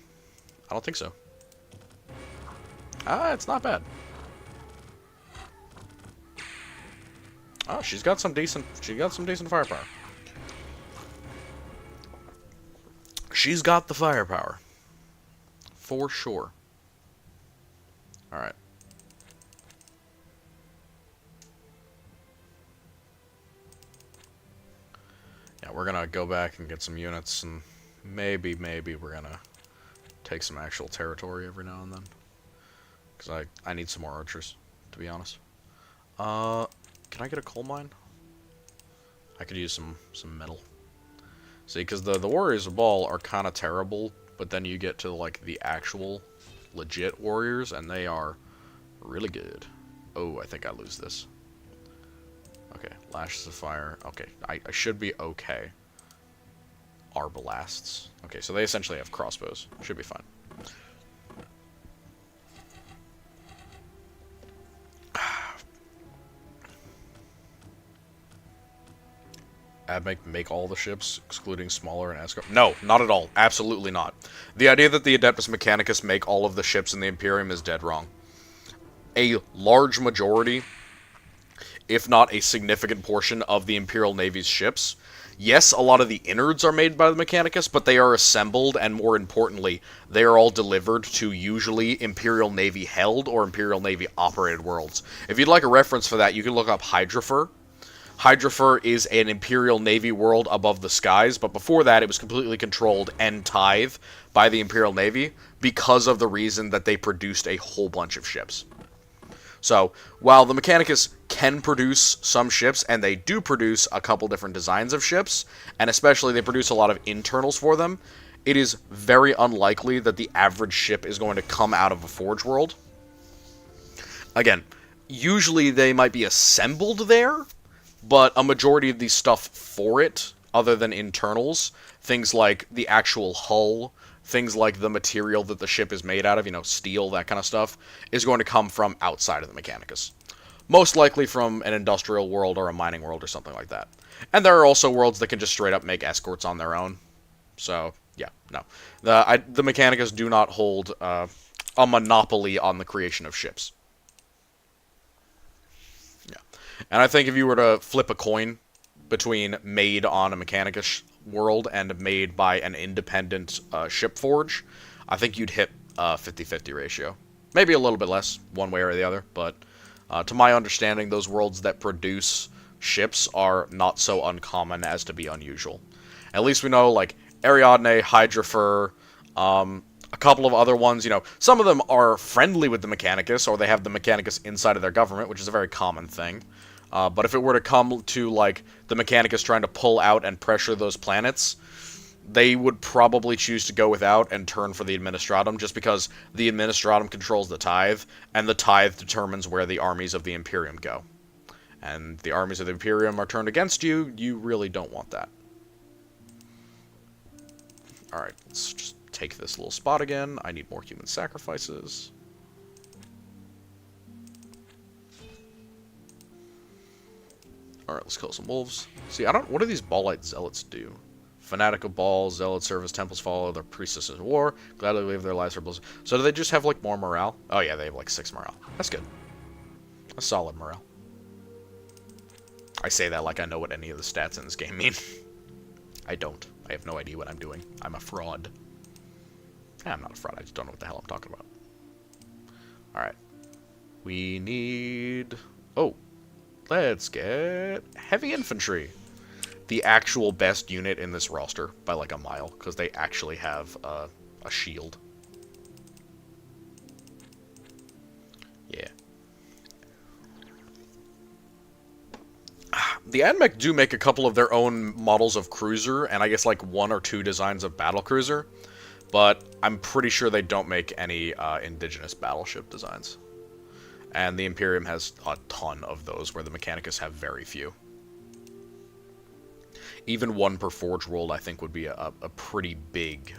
Speaker 1: I don't think so. It's not bad. Oh, she's got some decent firepower. She's got the firepower. For sure. Alright. Yeah, we're gonna go back and get some units, and maybe we're gonna take some actual territory every now and then. Because I need some more archers, to be honest. Can I get a coal mine? I could use some metal. See, because the Warriors of Baal are kind of terrible, but then you get to, like, the actual legit warriors, and they are really good. Oh, I think I lose this. Okay, Lashes of Fire. Okay, I should be okay. Arbalasts. Okay, so they essentially have crossbows. Should be fine. Make all the ships, excluding smaller and Asgard. No, not at all. Absolutely not. The idea that the Adeptus Mechanicus make all of the ships in the Imperium is dead wrong. A large majority, if not a significant portion, of the Imperial Navy's ships, yes, a lot of the innards are made by the Mechanicus, but they are assembled, and more importantly, they are all delivered to usually Imperial Navy held or Imperial Navy operated worlds. If you'd like a reference for that, you can look up Hydrafer. Hydrafer is an Imperial Navy world above the skies, but before that it was completely controlled and tithe by the Imperial Navy because of the reason that they produced a whole bunch of ships. So, while the Mechanicus can produce some ships, and they do produce a couple different designs of ships, and especially they produce a lot of internals for them, it is very unlikely that the average ship is going to come out of a Forge world. Again, usually they might be assembled there, but a majority of the stuff for it, other than internals, things like the actual hull, things like the material that the ship is made out of, you know, steel, that kind of stuff, is going to come from outside of the Mechanicus. Most likely from an industrial world or a mining world or something like that. And there are also worlds that can just straight up make escorts on their own. So, yeah, no. The Mechanicus do not hold a monopoly on the creation of ships. And I think if you were to flip a coin between made on a Mechanicus world and made by an independent ship forge, I think you'd hit a 50-50 ratio. Maybe a little bit less, one way or the other, but to my understanding, those worlds that produce ships are not so uncommon as to be unusual. At least we know, like, Ariadne, Hydrafer, a couple of other ones, you know, some of them are friendly with the Mechanicus, or they have the Mechanicus inside of their government, which is a very common thing. But if it were to come to, like, the Mechanicus trying to pull out and pressure those planets, they would probably choose to go without and turn for the Administratum, just because the Administratum controls the tithe, and the tithe determines where the armies of the Imperium go. And the armies of the Imperium are turned against you, you really don't want that. Alright, let's just take this little spot again. I need more human sacrifices. Alright, let's kill some wolves. See, what do these Ballite Zealots do? Fanatic of Baal, Zealots serve as temples follow their priestesses in war, gladly leave their lives for blizzard. So do they just have, like, more morale? Oh yeah, they have, like, 6 morale. That's good. A solid morale. I say that like I know what any of the stats in this game mean. I don't. I have no idea what I'm doing. I'm a fraud. I'm not a fraud, I just don't know what the hell I'm talking about. Alright. We need... Oh. Let's get heavy infantry. The actual best unit in this roster by like a mile, because they actually have a shield. Yeah. The AdMech do make a couple of their own models of cruiser, and I guess like 1 or 2 designs of battlecruiser, but I'm pretty sure they don't make any indigenous battleship designs. And the Imperium has a ton of those, where the Mechanicus have very few. Even 1 per Forge World, I think, would be a pretty big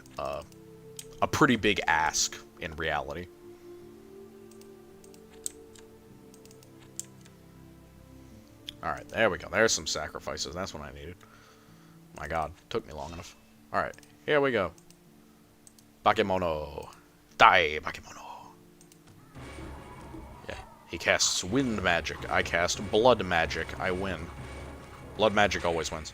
Speaker 1: ask in reality. Alright, there we go. There's some sacrifices. That's what I needed. My god, took me long enough. Alright, here we go. Bakemono. Die, Bakemono. Yeah, he casts wind magic. I cast blood magic. I win. Blood magic always wins.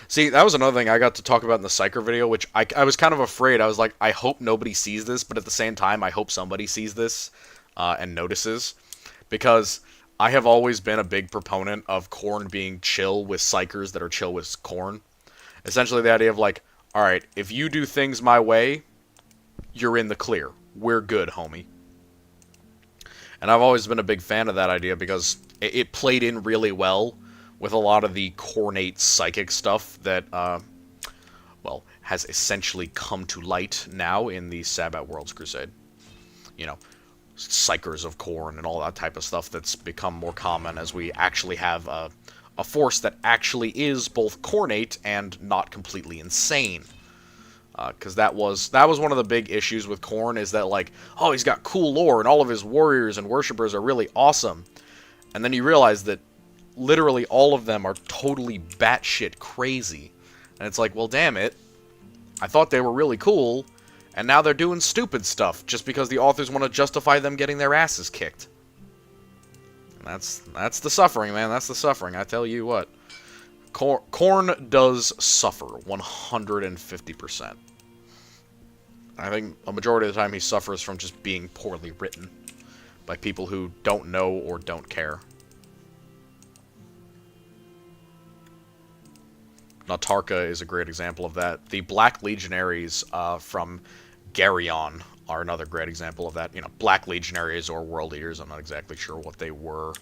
Speaker 1: See, that was another thing I got to talk about in the Psyker video, which I was kind of afraid. I was like, I hope nobody sees this, but at the same time, I hope somebody sees this and notices. Because I have always been a big proponent of Khorne being chill with Psykers that are chill with Khorne. Essentially the idea of like, alright, if you do things my way, you're in the clear. We're good, homie. And I've always been a big fan of that idea because it played in really well with a lot of the Khornate psychic stuff that, well, has essentially come to light now in the Sabbat Worlds Crusade. You know, Psykers of Khorne and all that type of stuff that's become more common as we actually have a force that actually is both Khornate and not completely insane. because that was one of the big issues with Khorne, is that, like, oh, he's got cool lore and all of his warriors and worshippers are really awesome, and then you realize that literally all of them are totally batshit crazy, and it's like, well, damn it, I thought they were really cool, and now they're doing stupid stuff just because the authors want to justify them getting their asses kicked. And that's the suffering, man. That's the suffering. I tell you what. Khorne does suffer 150%. I think a majority of the time he suffers from just being poorly written by people who don't know or don't care. Natarka is a great example of that. The Black Legionaries from Garyon are another great example of that. You know, Black Legionaries or World Eaters, I'm not exactly sure what they were,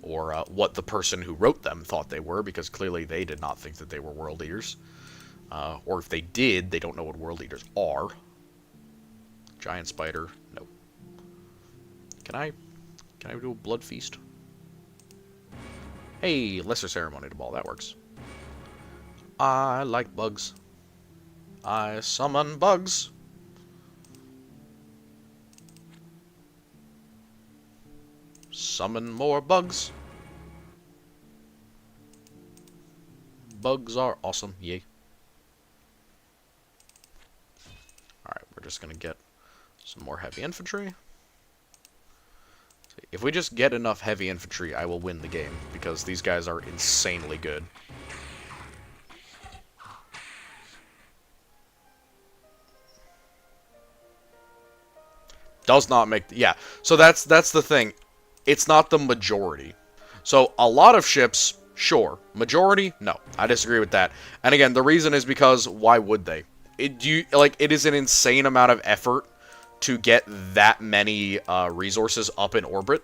Speaker 1: or what the person who wrote them thought they were, because clearly they did not think that they were World Eaters. Or if they did, they don't know what World Eaters are. Giant Spider, no. Can I do a Blood Feast? Hey, Lesser Ceremony to Ball, that works. I like bugs. I summon bugs. Summon more bugs. Bugs are awesome, yay. Alright, we're just gonna get some more heavy infantry. If we just get enough heavy infantry, I will win the game, because these guys are insanely good. Does not make... Yeah, so that's the thing. It's not the majority. So, a lot of ships, sure. Majority? No. I disagree with that. And again, the reason is because, why would they? It is an insane amount of effort to get that many resources up in orbit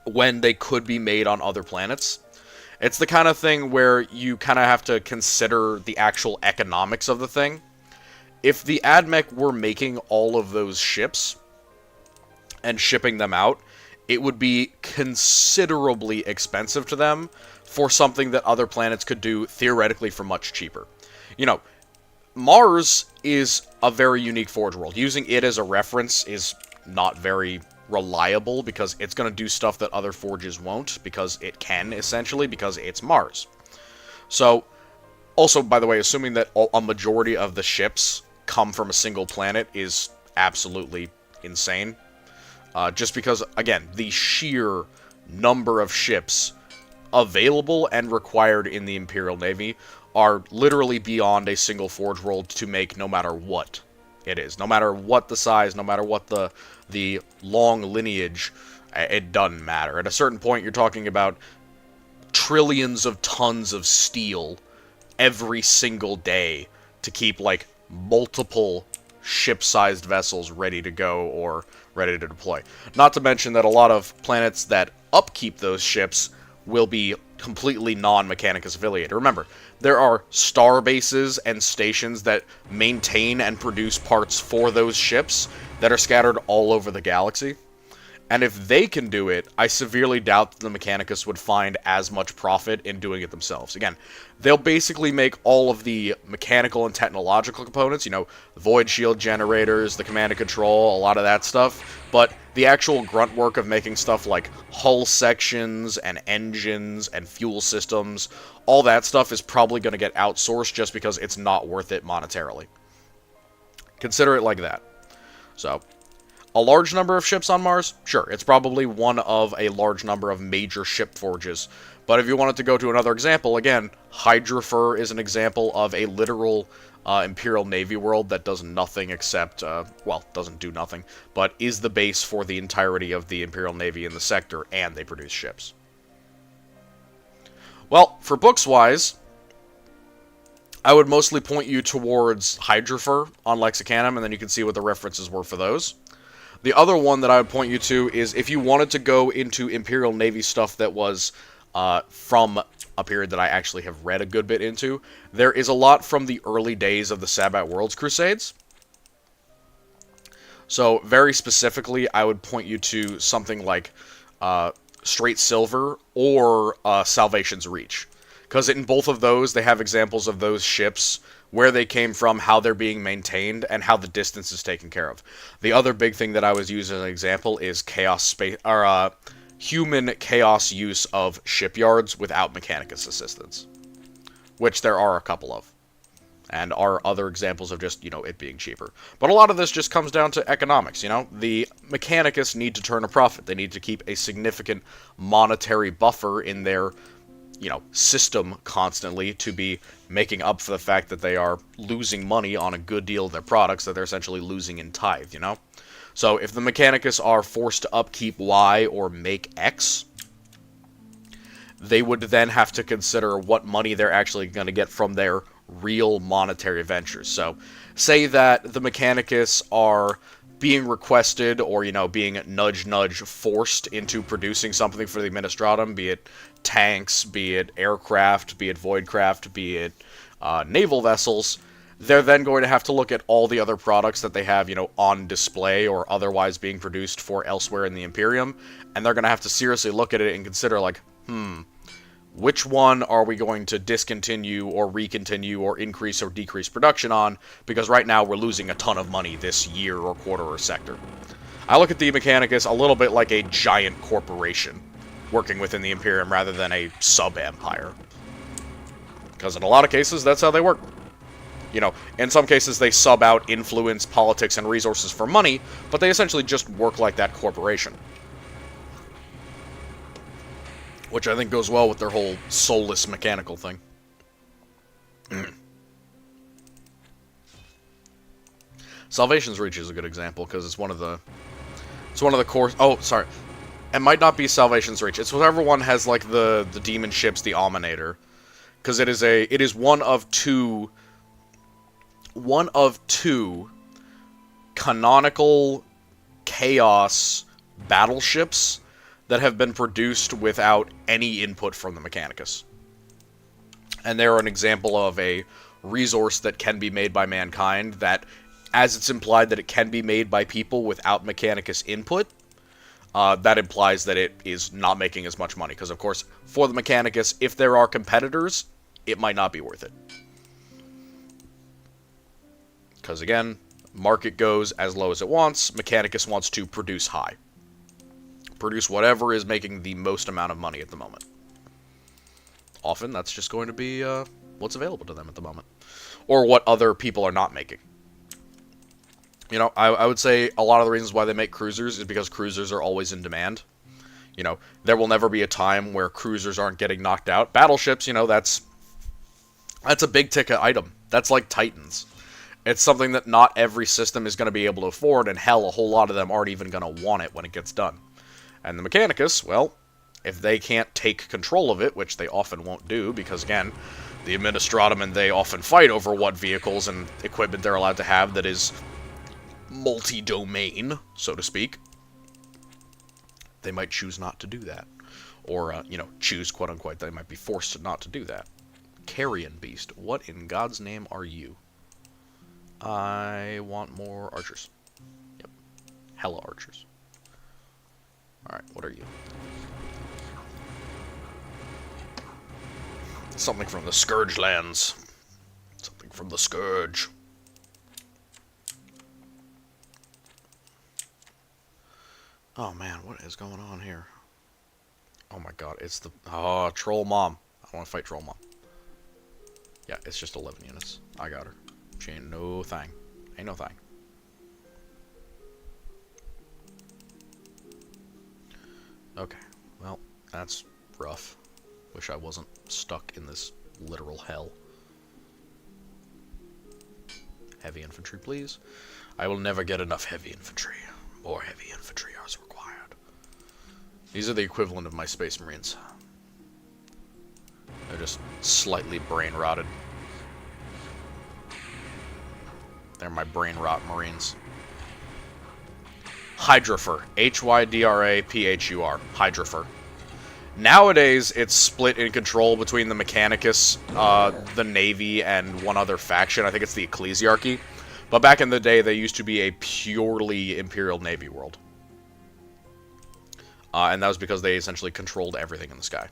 Speaker 1: when they could be made on other planets. It's the kind of thing where you kind of have to consider the actual economics of the thing. If the AdMech were making all of those ships and shipping them out, it would be considerably expensive to them for something that other planets could do theoretically for much cheaper. You know, Mars is a very unique Forge world. Using it as a reference is not very reliable because it's going to do stuff that other Forges won't, because it can, essentially, because it's Mars. So, also, by the way, assuming that a majority of the ships come from a single planet is absolutely insane. Just because, again, the sheer number of ships available and required in the Imperial Navy are literally beyond a single Forge world to make, no matter what it is. No matter what the size, no matter what the long lineage, it doesn't matter. At a certain point, you're talking about trillions of tons of steel every single day to keep, like, multiple ship-sized vessels ready to go or ready to deploy. Not to mention that a lot of planets that upkeep those ships will be completely non-Mechanicus affiliated. Remember, there are star bases and stations that maintain and produce parts for those ships that are scattered all over the galaxy. And if they can do it, I severely doubt that the Mechanicus would find as much profit in doing it themselves. Again, they'll basically make all of the mechanical and technological components, you know, the void shield generators, the command and control, a lot of that stuff, but the actual grunt work of making stuff like hull sections and engines and fuel systems, all that stuff is probably going to get outsourced just because it's not worth it monetarily. Consider it like that. So, a large number of ships on Mars? Sure, it's probably one of a large number of major ship forges. But if you wanted to go to another example, again, Hydrafer is an example of a literal Imperial Navy world that does nothing except, well, doesn't do nothing, but is the base for the entirety of the Imperial Navy in the sector, and they produce ships. Well, for books-wise, I would mostly point you towards Hydrafer on Lexicanum, and then you can see what the references were for those. The other one that I would point you to is if you wanted to go into Imperial Navy stuff that was from a period that I actually have read a good bit into, there is a lot from the early days of the Sabbat Worlds Crusades. So, very specifically, I would point you to something like Straight Silver or Salvation's Reach. Because in both of those, they have examples of those ships where they came from, how they're being maintained, and how the distance is taken care of. The other big thing that I was using as an example is chaos space, or human chaos use of shipyards without Mechanicus assistance, which there are a couple of, and are other examples of just, it being cheaper. But a lot of this just comes down to economics, The Mechanicus need to turn a profit. They need to keep a significant monetary buffer in their system constantly to be making up for the fact that they are losing money on a good deal of their products that they're essentially losing in tithe, So if the Mechanicus are forced to upkeep Y or make X, they would then have to consider what money they're actually going to get from their real monetary ventures. So say that the Mechanicus are being requested or, being nudge forced into producing something for the Administratum, be it tanks, be it aircraft, be it voidcraft, be it naval vessels. They're then going to have to look at all the other products that they have, on display or otherwise being produced for elsewhere in the Imperium, and they're going to have to seriously look at it and consider, which one are we going to discontinue or recontinue or increase or decrease production on, because right now we're losing a ton of money this year or quarter or sector. I look at the Mechanicus a little bit like a giant corporation working within the Imperium rather than a sub-empire. Because in a lot of cases, that's how they work. In some cases they sub out influence, politics, and resources for money, but they essentially just work like that corporation. Which I think goes well with their whole soulless mechanical thing. Salvation's Reach is a good example, because it's one of the core... Oh, sorry. It might not be Salvation's Reach. It's whatever one has, like, the demon ships, the Alminator. Because it is one of two canonical Chaos battleships that have been produced without any input from the Mechanicus. And they're an example of a resource that can be made by mankind that, as it's implied that it can be made by people without Mechanicus input, that implies that it is not making as much money. Because, of course, for the Mechanicus, if there are competitors, it might not be worth it. Because, again, market goes as low as it wants. Mechanicus wants to produce high. Produce whatever is making the most amount of money at the moment. Often, that's just going to be what's available to them at the moment. Or what other people are not making. I would say a lot of the reasons why they make cruisers is because cruisers are always in demand. There will never be a time where cruisers aren't getting knocked out. Battleships, that's a big ticket item. That's like Titans. It's something that not every system is going to be able to afford, and hell, a whole lot of them aren't even going to want it when it gets done. And the Mechanicus, well, if they can't take control of it, which they often won't do, because, again, the Administratum and they often fight over what vehicles and equipment they're allowed to have that is multi-domain, so to speak, they might choose not to do that. Or, choose, quote-unquote, they might be forced not to do that. Carrion Beast, what in God's name are you? I want more archers. Yep. Hella archers. Alright, what are you? Something from the Scourge lands. Something from the Scourge. Oh man, what is going on here? Oh my god, it's the... Oh, Troll Mom. I want to fight Troll Mom. Yeah, it's just 11 units. I got her. She ain't no thing. Ain't no thing. Okay, well, that's rough. Wish I wasn't stuck in this literal hell. Heavy infantry, please. I will never get enough heavy infantry. More heavy infantry is required. These are the equivalent of my Space Marines. They're just slightly brain-rotted. They're my brain-rot Marines. Hydrafer. Hydraphur. Hydrafer. Nowadays, it's split in control between the Mechanicus, the Navy, and one other faction. I think it's the Ecclesiarchy. But back in the day, they used to be a purely Imperial Navy world. And that was because they essentially controlled everything in the sky.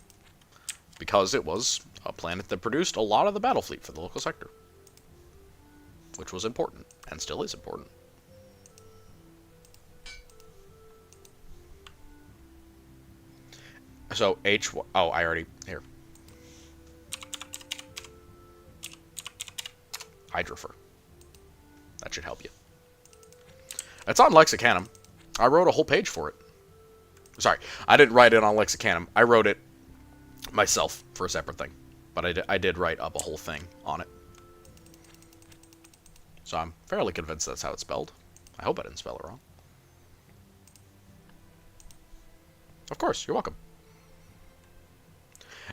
Speaker 1: Because it was a planet that produced a lot of the battle fleet for the local sector. which was important, and still is important. So H... Oh, I already... Here. Hydrofer. That should help you. It's on Lexicanum. I wrote a whole page for it. Sorry, I didn't write it on Lexicanum. I wrote it myself for a separate thing. But I did write up a whole thing on it. So I'm fairly convinced that's how it's spelled. I hope I didn't spell it wrong. Of course, you're welcome.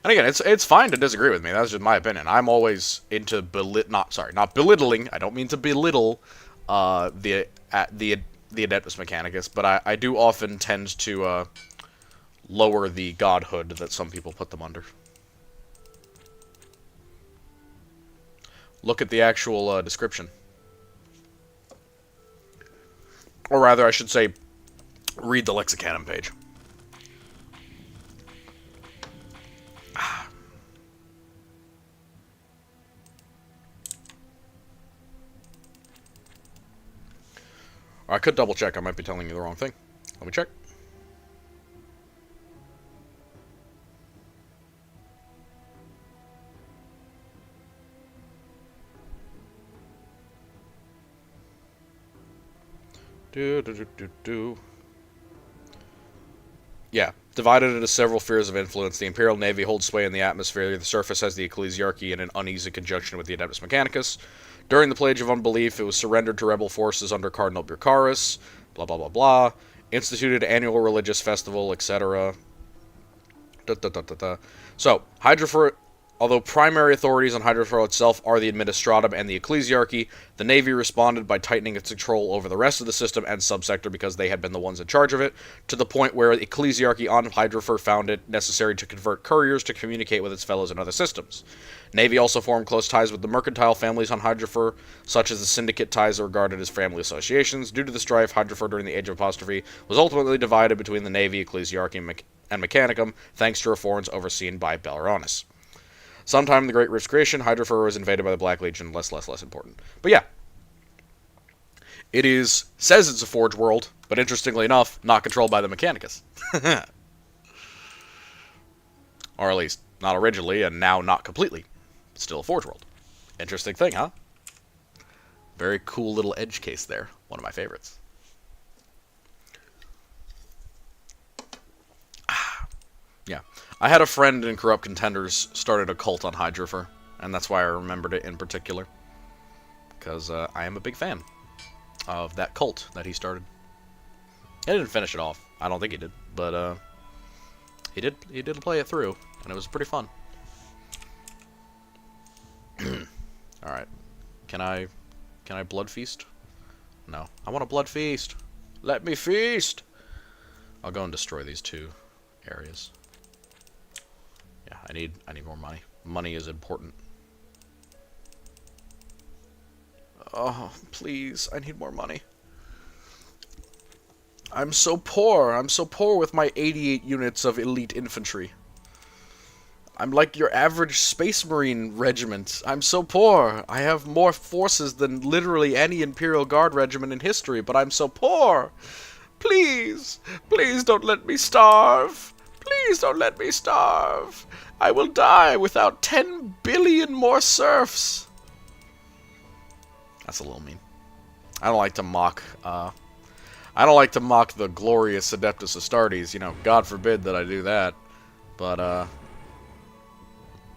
Speaker 1: And again, it's fine to disagree with me. That's just my opinion. I'm always into not belittling. I don't mean to belittle the Adeptus Mechanicus, but I do often tend to lower the godhood that some people put them under. Look at the actual description. Or rather, I should say, read the Lexicanum page. I could double check. I might be telling you the wrong thing. Let me check. Yeah, divided into several spheres of influence, the Imperial Navy holds sway in the atmosphere. The surface has the Ecclesiarchy in an uneasy conjunction with the Adeptus Mechanicus. During the Pledge of Unbelief, it was surrendered to rebel forces under Cardinal Burcarus. Blah, blah, blah, blah. Instituted annual religious festival, etc. So, Hydrofer... Although primary authorities on Hydrofer itself are the Administratum and the Ecclesiarchy, the Navy responded by tightening its control over the rest of the system and subsector because they had been the ones in charge of it, to the point where the Ecclesiarchy on Hydrofer found it necessary to convert couriers to communicate with its fellows in other systems. Navy also formed close ties with the mercantile families on Hydrofer, such as the Syndicate ties are regarded as family associations. Due to the strife, Hydrofer during the Age of Apostrophe was ultimately divided between the Navy, Ecclesiarchy, and Mechanicum, thanks to reforms overseen by Belleronis. Sometime in the Great Rift's creation, Hydrofer was invaded by the Black Legion, less important. But yeah. Says it's a Forge world, but interestingly enough, not controlled by the Mechanicus. Or at least, not originally, and now not completely. Still a Forge world. Interesting thing, huh? Very cool little edge case there. One of my favorites. Yeah. I had a friend in Corrupt Contenders started a cult on Hydrofer, and that's why I remembered it in particular. Because I am a big fan of that cult that he started. He didn't finish it off. I don't think he did, but he did play it through, and it was pretty fun. Alright. Can I blood feast? No. I want a blood feast! Let me feast! I'll go and destroy these two areas. Yeah, I need more money. Money is important. Oh, please, I need more money. I'm so poor. I'm so poor with my 88 units of elite infantry. I'm like your average Space Marine regiment. I'm so poor. I have more forces than literally any Imperial Guard regiment in history, but I'm so poor. Please, please don't let me starve. Please don't let me starve. I will die without 10 billion more serfs. That's a little mean. I don't like to mock, the glorious Adeptus Astartes. You know, God forbid that I do that. But,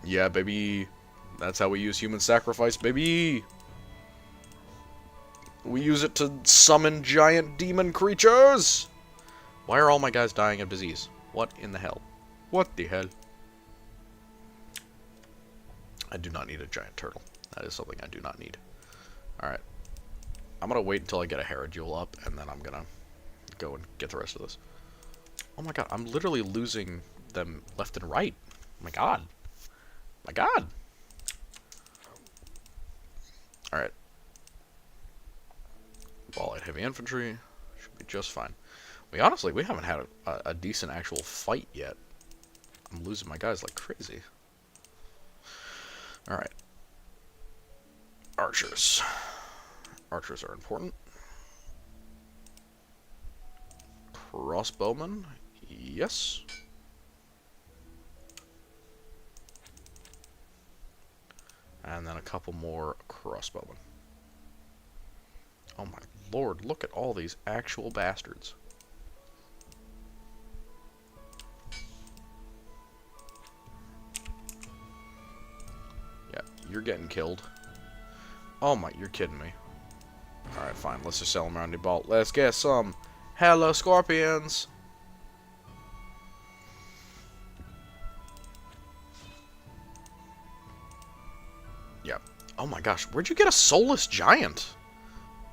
Speaker 1: yeah, baby. That's how we use human sacrifice, baby. We use it to summon giant demon creatures. Why are all my guys dying of disease? What in the hell? What the hell? I do not need a giant turtle. That is something I do not need. Alright. I'm gonna wait until I get a Haradule up, and then I'm gonna go and get the rest of this. Oh my god, I'm literally losing them left and right. Oh my god. My god. Alright. Ball light heavy infantry. Should be just fine. We haven't had a decent actual fight yet. I'm losing my guys like crazy. Alright. Archers. Archers are important. Crossbowmen, yes. And then a couple more crossbowmen. Oh my lord, look at all these actual bastards. Yeah, you're getting killed. Oh my, you're kidding me. Alright, fine, let's just sell them around the bolt. Let's get some hello scorpions. Yeah. Oh my gosh, where'd you get a soulless giant?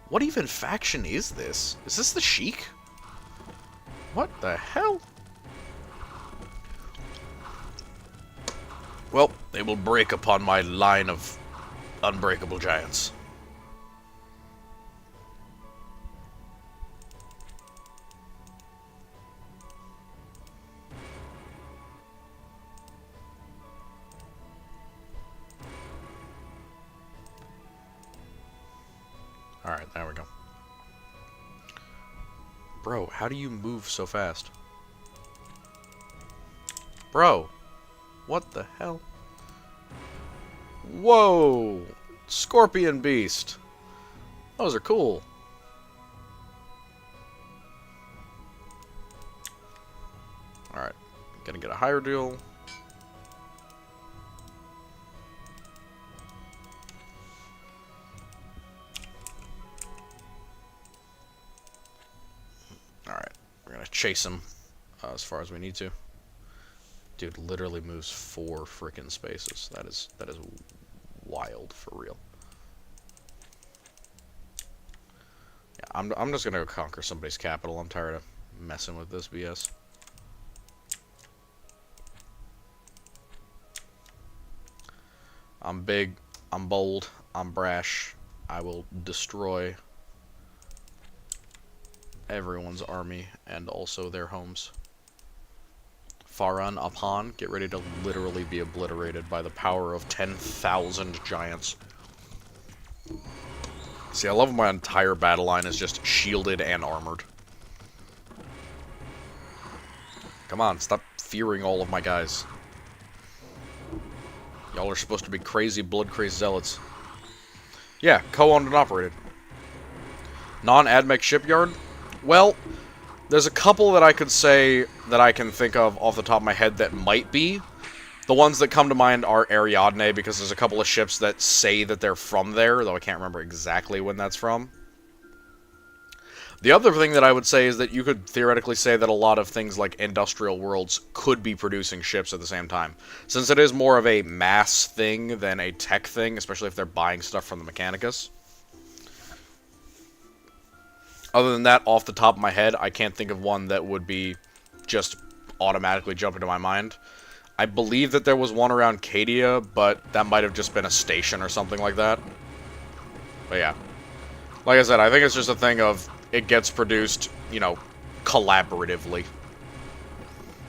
Speaker 1: What even faction is this? Is this the Sheik? What the hell? Well, they will break upon my line of unbreakable giants. Alright, there we go. Bro, how do you move so fast? Bro, what the hell? Whoa! Scorpion Beast. Those are cool. Alright, gonna get a higher deal. Alright, we're gonna chase him as far as we need to. Dude literally moves 4 freaking spaces. That is wild for real. Yeah, I'm just gonna go conquer somebody's capital. I'm tired of messing with this BS. I'm big, I'm bold, I'm brash. I will destroy everyone's army and also their homes. Farhan Upon, get ready to literally be obliterated by the power of 10,000 giants. See, I love my entire battle line is just shielded and armored. Come on, stop fearing all of my guys. Y'all are supposed to be crazy, blood-crazy zealots. Yeah, co-owned and operated. Non-AdMech shipyard? Well, there's a couple that I could say that I can think of off the top of my head that might be. The ones that come to mind are Ariadne, because there's a couple of ships that say that they're from there, though I can't remember exactly when that's from. The other thing that I would say is that you could theoretically say that a lot of things like industrial worlds could be producing ships at the same time. Since it is more of a mass thing than a tech thing, especially if they're buying stuff from the Mechanicus. Other than that, off the top of my head, I can't think of one that would be just automatically jump into my mind. I believe that there was one around Cadia, but that might have just been a station or something like that. But yeah. Like I said, I think it's just a thing of it gets produced, you know, collaboratively.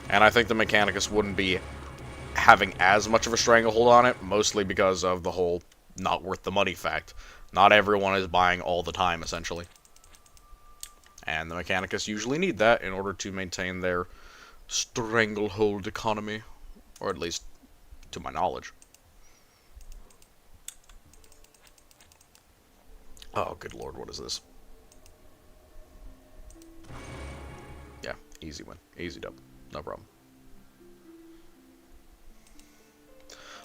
Speaker 1: And I think the Mechanicus wouldn't be having as much of a stranglehold on it, mostly because of the whole not worth the money fact. Not everyone is buying all the time, essentially. And the Mechanicus usually need that in order to maintain their stranglehold economy. Or at least, to my knowledge. Oh, good lord, what is this? Yeah, easy win. Easy dub. No problem.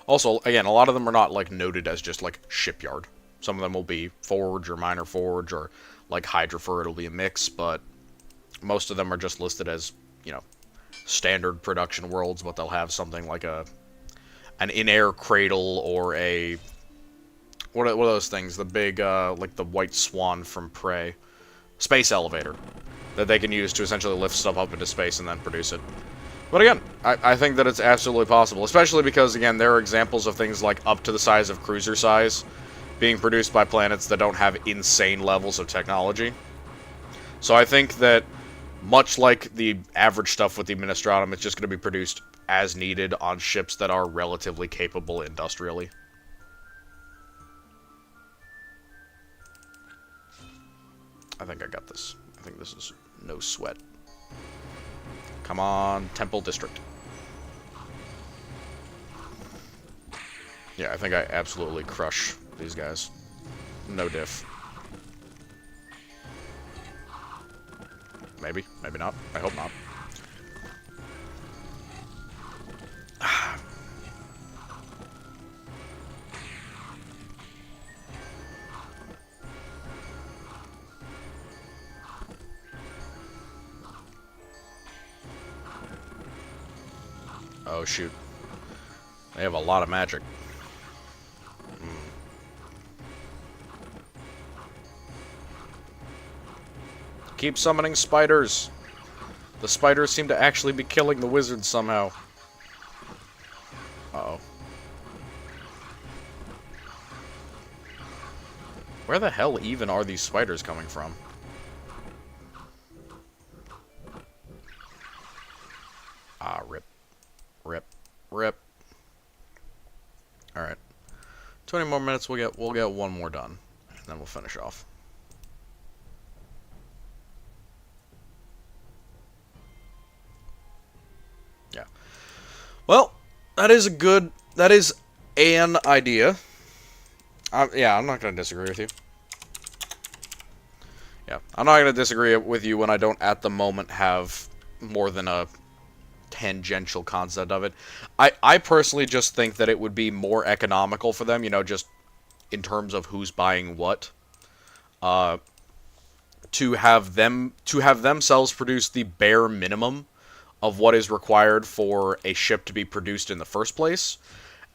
Speaker 1: Also, again, a lot of them are not, like, noted as just, like, shipyard. Some of them will be forge or minor forge or, like, Hydrofer, it'll be a mix, but most of them are just listed as, you know, standard production worlds, but they'll have something like an in-air cradle or a... What are those things? The big, like the white swan from Prey. Space elevator. That they can use to essentially lift stuff up into space and then produce it. But again, I think that it's absolutely possible. Especially because, again, there are examples of things like up to the size of cruiser size being produced by planets that don't have insane levels of technology. So I think that, much like the average stuff with the Administratum, it's just going to be produced as needed on ships that are relatively capable industrially. I think I got this. I think this is no sweat. Come on, Temple District. Yeah, I think I absolutely crush these guys. No diff. Maybe, maybe not. I hope not. Oh, shoot. They have a lot of magic. Keep summoning spiders. The spiders seem to actually be killing the wizards somehow. Uh-oh. Where the hell even are these spiders coming from? Ah, rip. Rip. Rip. Alright. 20 more minutes, we'll get one more done. And then we'll finish off. Yeah. Well, that is an idea. Yeah, I'm not going to disagree with you. Yeah, I'm not going to disagree with you when I don't at the moment have more than a tangential concept of it. I personally just think that it would be more economical for them, you know, just in terms of who's buying what, to have themselves produce the bare minimum of what is required for a ship to be produced in the first place,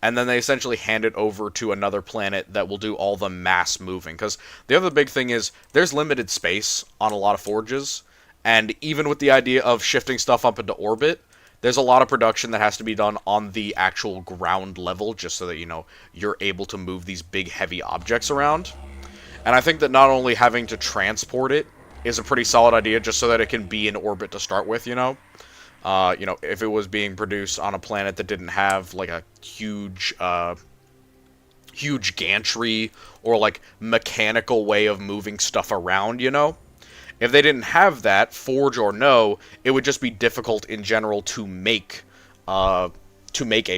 Speaker 1: and then they essentially hand it over to another planet that will do all the mass moving. Because the other big thing is, there's limited space on a lot of forges, and even with the idea of shifting stuff up into orbit, there's a lot of production that has to be done on the actual ground level, just so that, you know, you're able to move these big, heavy objects around. And I think that not only having to transport it is a pretty solid idea, just so that it can be in orbit to start with, you know? You know, if it was being produced on a planet that didn't have, like, a huge gantry or, like, mechanical way of moving stuff around, you know? If they didn't have that, forge or no, it would just be difficult in general to make a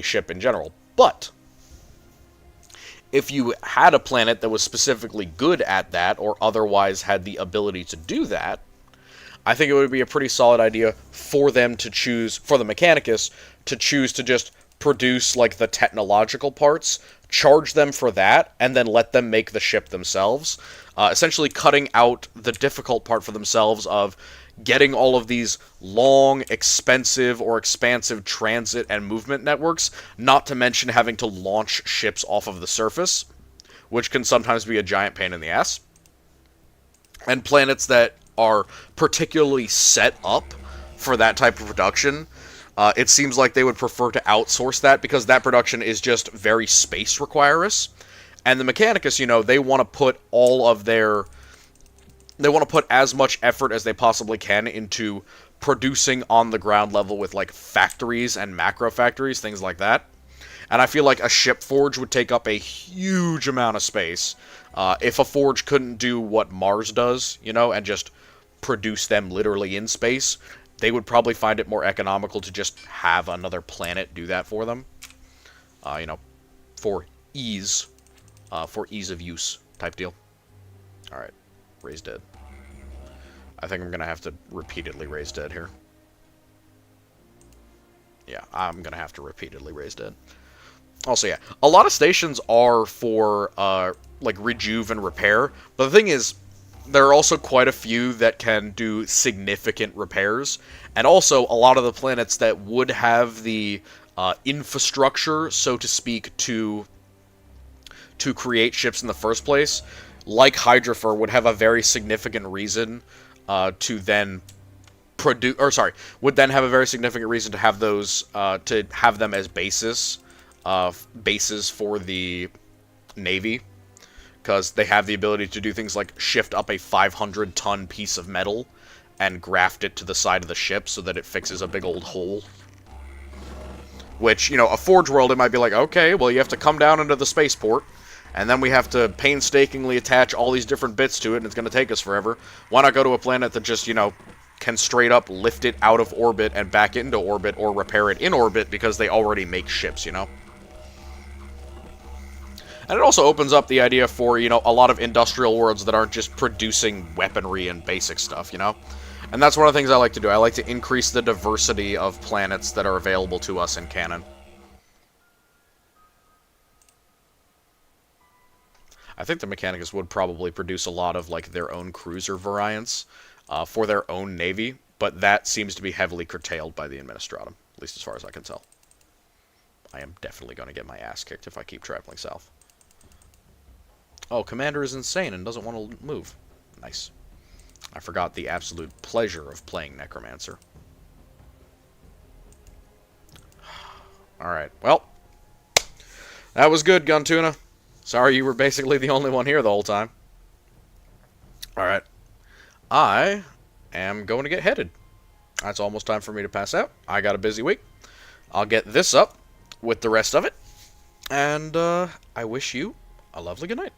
Speaker 1: ship in general. But if you had a planet that was specifically good at that, or otherwise had the ability to do that, I think it would be a pretty solid idea for them to choose, for the Mechanicus, to choose to just produce, like, the technological parts, charge them for that, and then let them make the ship themselves. Essentially cutting out the difficult part for themselves of getting all of these long, expensive, or expansive transit and movement networks, not to mention having to launch ships off of the surface, which can sometimes be a giant pain in the ass. And planets that are particularly set up for that type of production, it seems like they would prefer to outsource that, because that production is just very space requirous. And the Mechanicus, you know, they want to put as much effort as they possibly can into producing on the ground level with, like, factories and macro factories, things like that. And I feel like a ship forge would take up a huge amount of space. If a forge couldn't do what Mars does, you know, and just produce them literally in space, they would probably find it more economical to just have another planet do that for them. You know, for ease of use type deal. Alright, raise dead. I think I'm going to have to repeatedly raise dead here. Yeah, I'm going to have to repeatedly raise dead. Also, yeah, a lot of stations are for, like, rejuve and repair, but the thing is, there are also quite a few that can do significant repairs, and also a lot of the planets that would have the infrastructure, so to speak, to create ships in the first place, like Hydrafor, would have a very significant reason would then have a very significant reason to have those, to have them as bases for the Navy, because they have the ability to do things like shift up a 500-ton piece of metal and graft it to the side of the ship so that it fixes a big old hole. Which, you know, a Forge World, it might be like, okay, well, you have to come down into the spaceport, And then we have to painstakingly attach all these different bits to it, and it's going to take us forever. Why not go to a planet that just, you know, can straight up lift it out of orbit and back into orbit, or repair it in orbit, because they already make ships, you know? And it also opens up the idea for, you know, a lot of industrial worlds that aren't just producing weaponry and basic stuff, you know? And that's one of the things I like to do. I like to increase the diversity of planets that are available to us in canon. I think the Mechanicus would probably produce a lot of, like, their own cruiser variants for their own navy, but that seems to be heavily curtailed by the Administratum, at least as far as I can tell. I am definitely going to get my ass kicked if I keep traveling south. Oh, Commander is insane and doesn't want to move. Nice. I forgot the absolute pleasure of playing Necromancer. Alright, well, that was good, Guntuna. Sorry you were basically the only one here the whole time. Alright. I am going to get headed. It's almost time for me to pass out. I got a busy week. I'll get this up with the rest of it. And I wish you a lovely good night.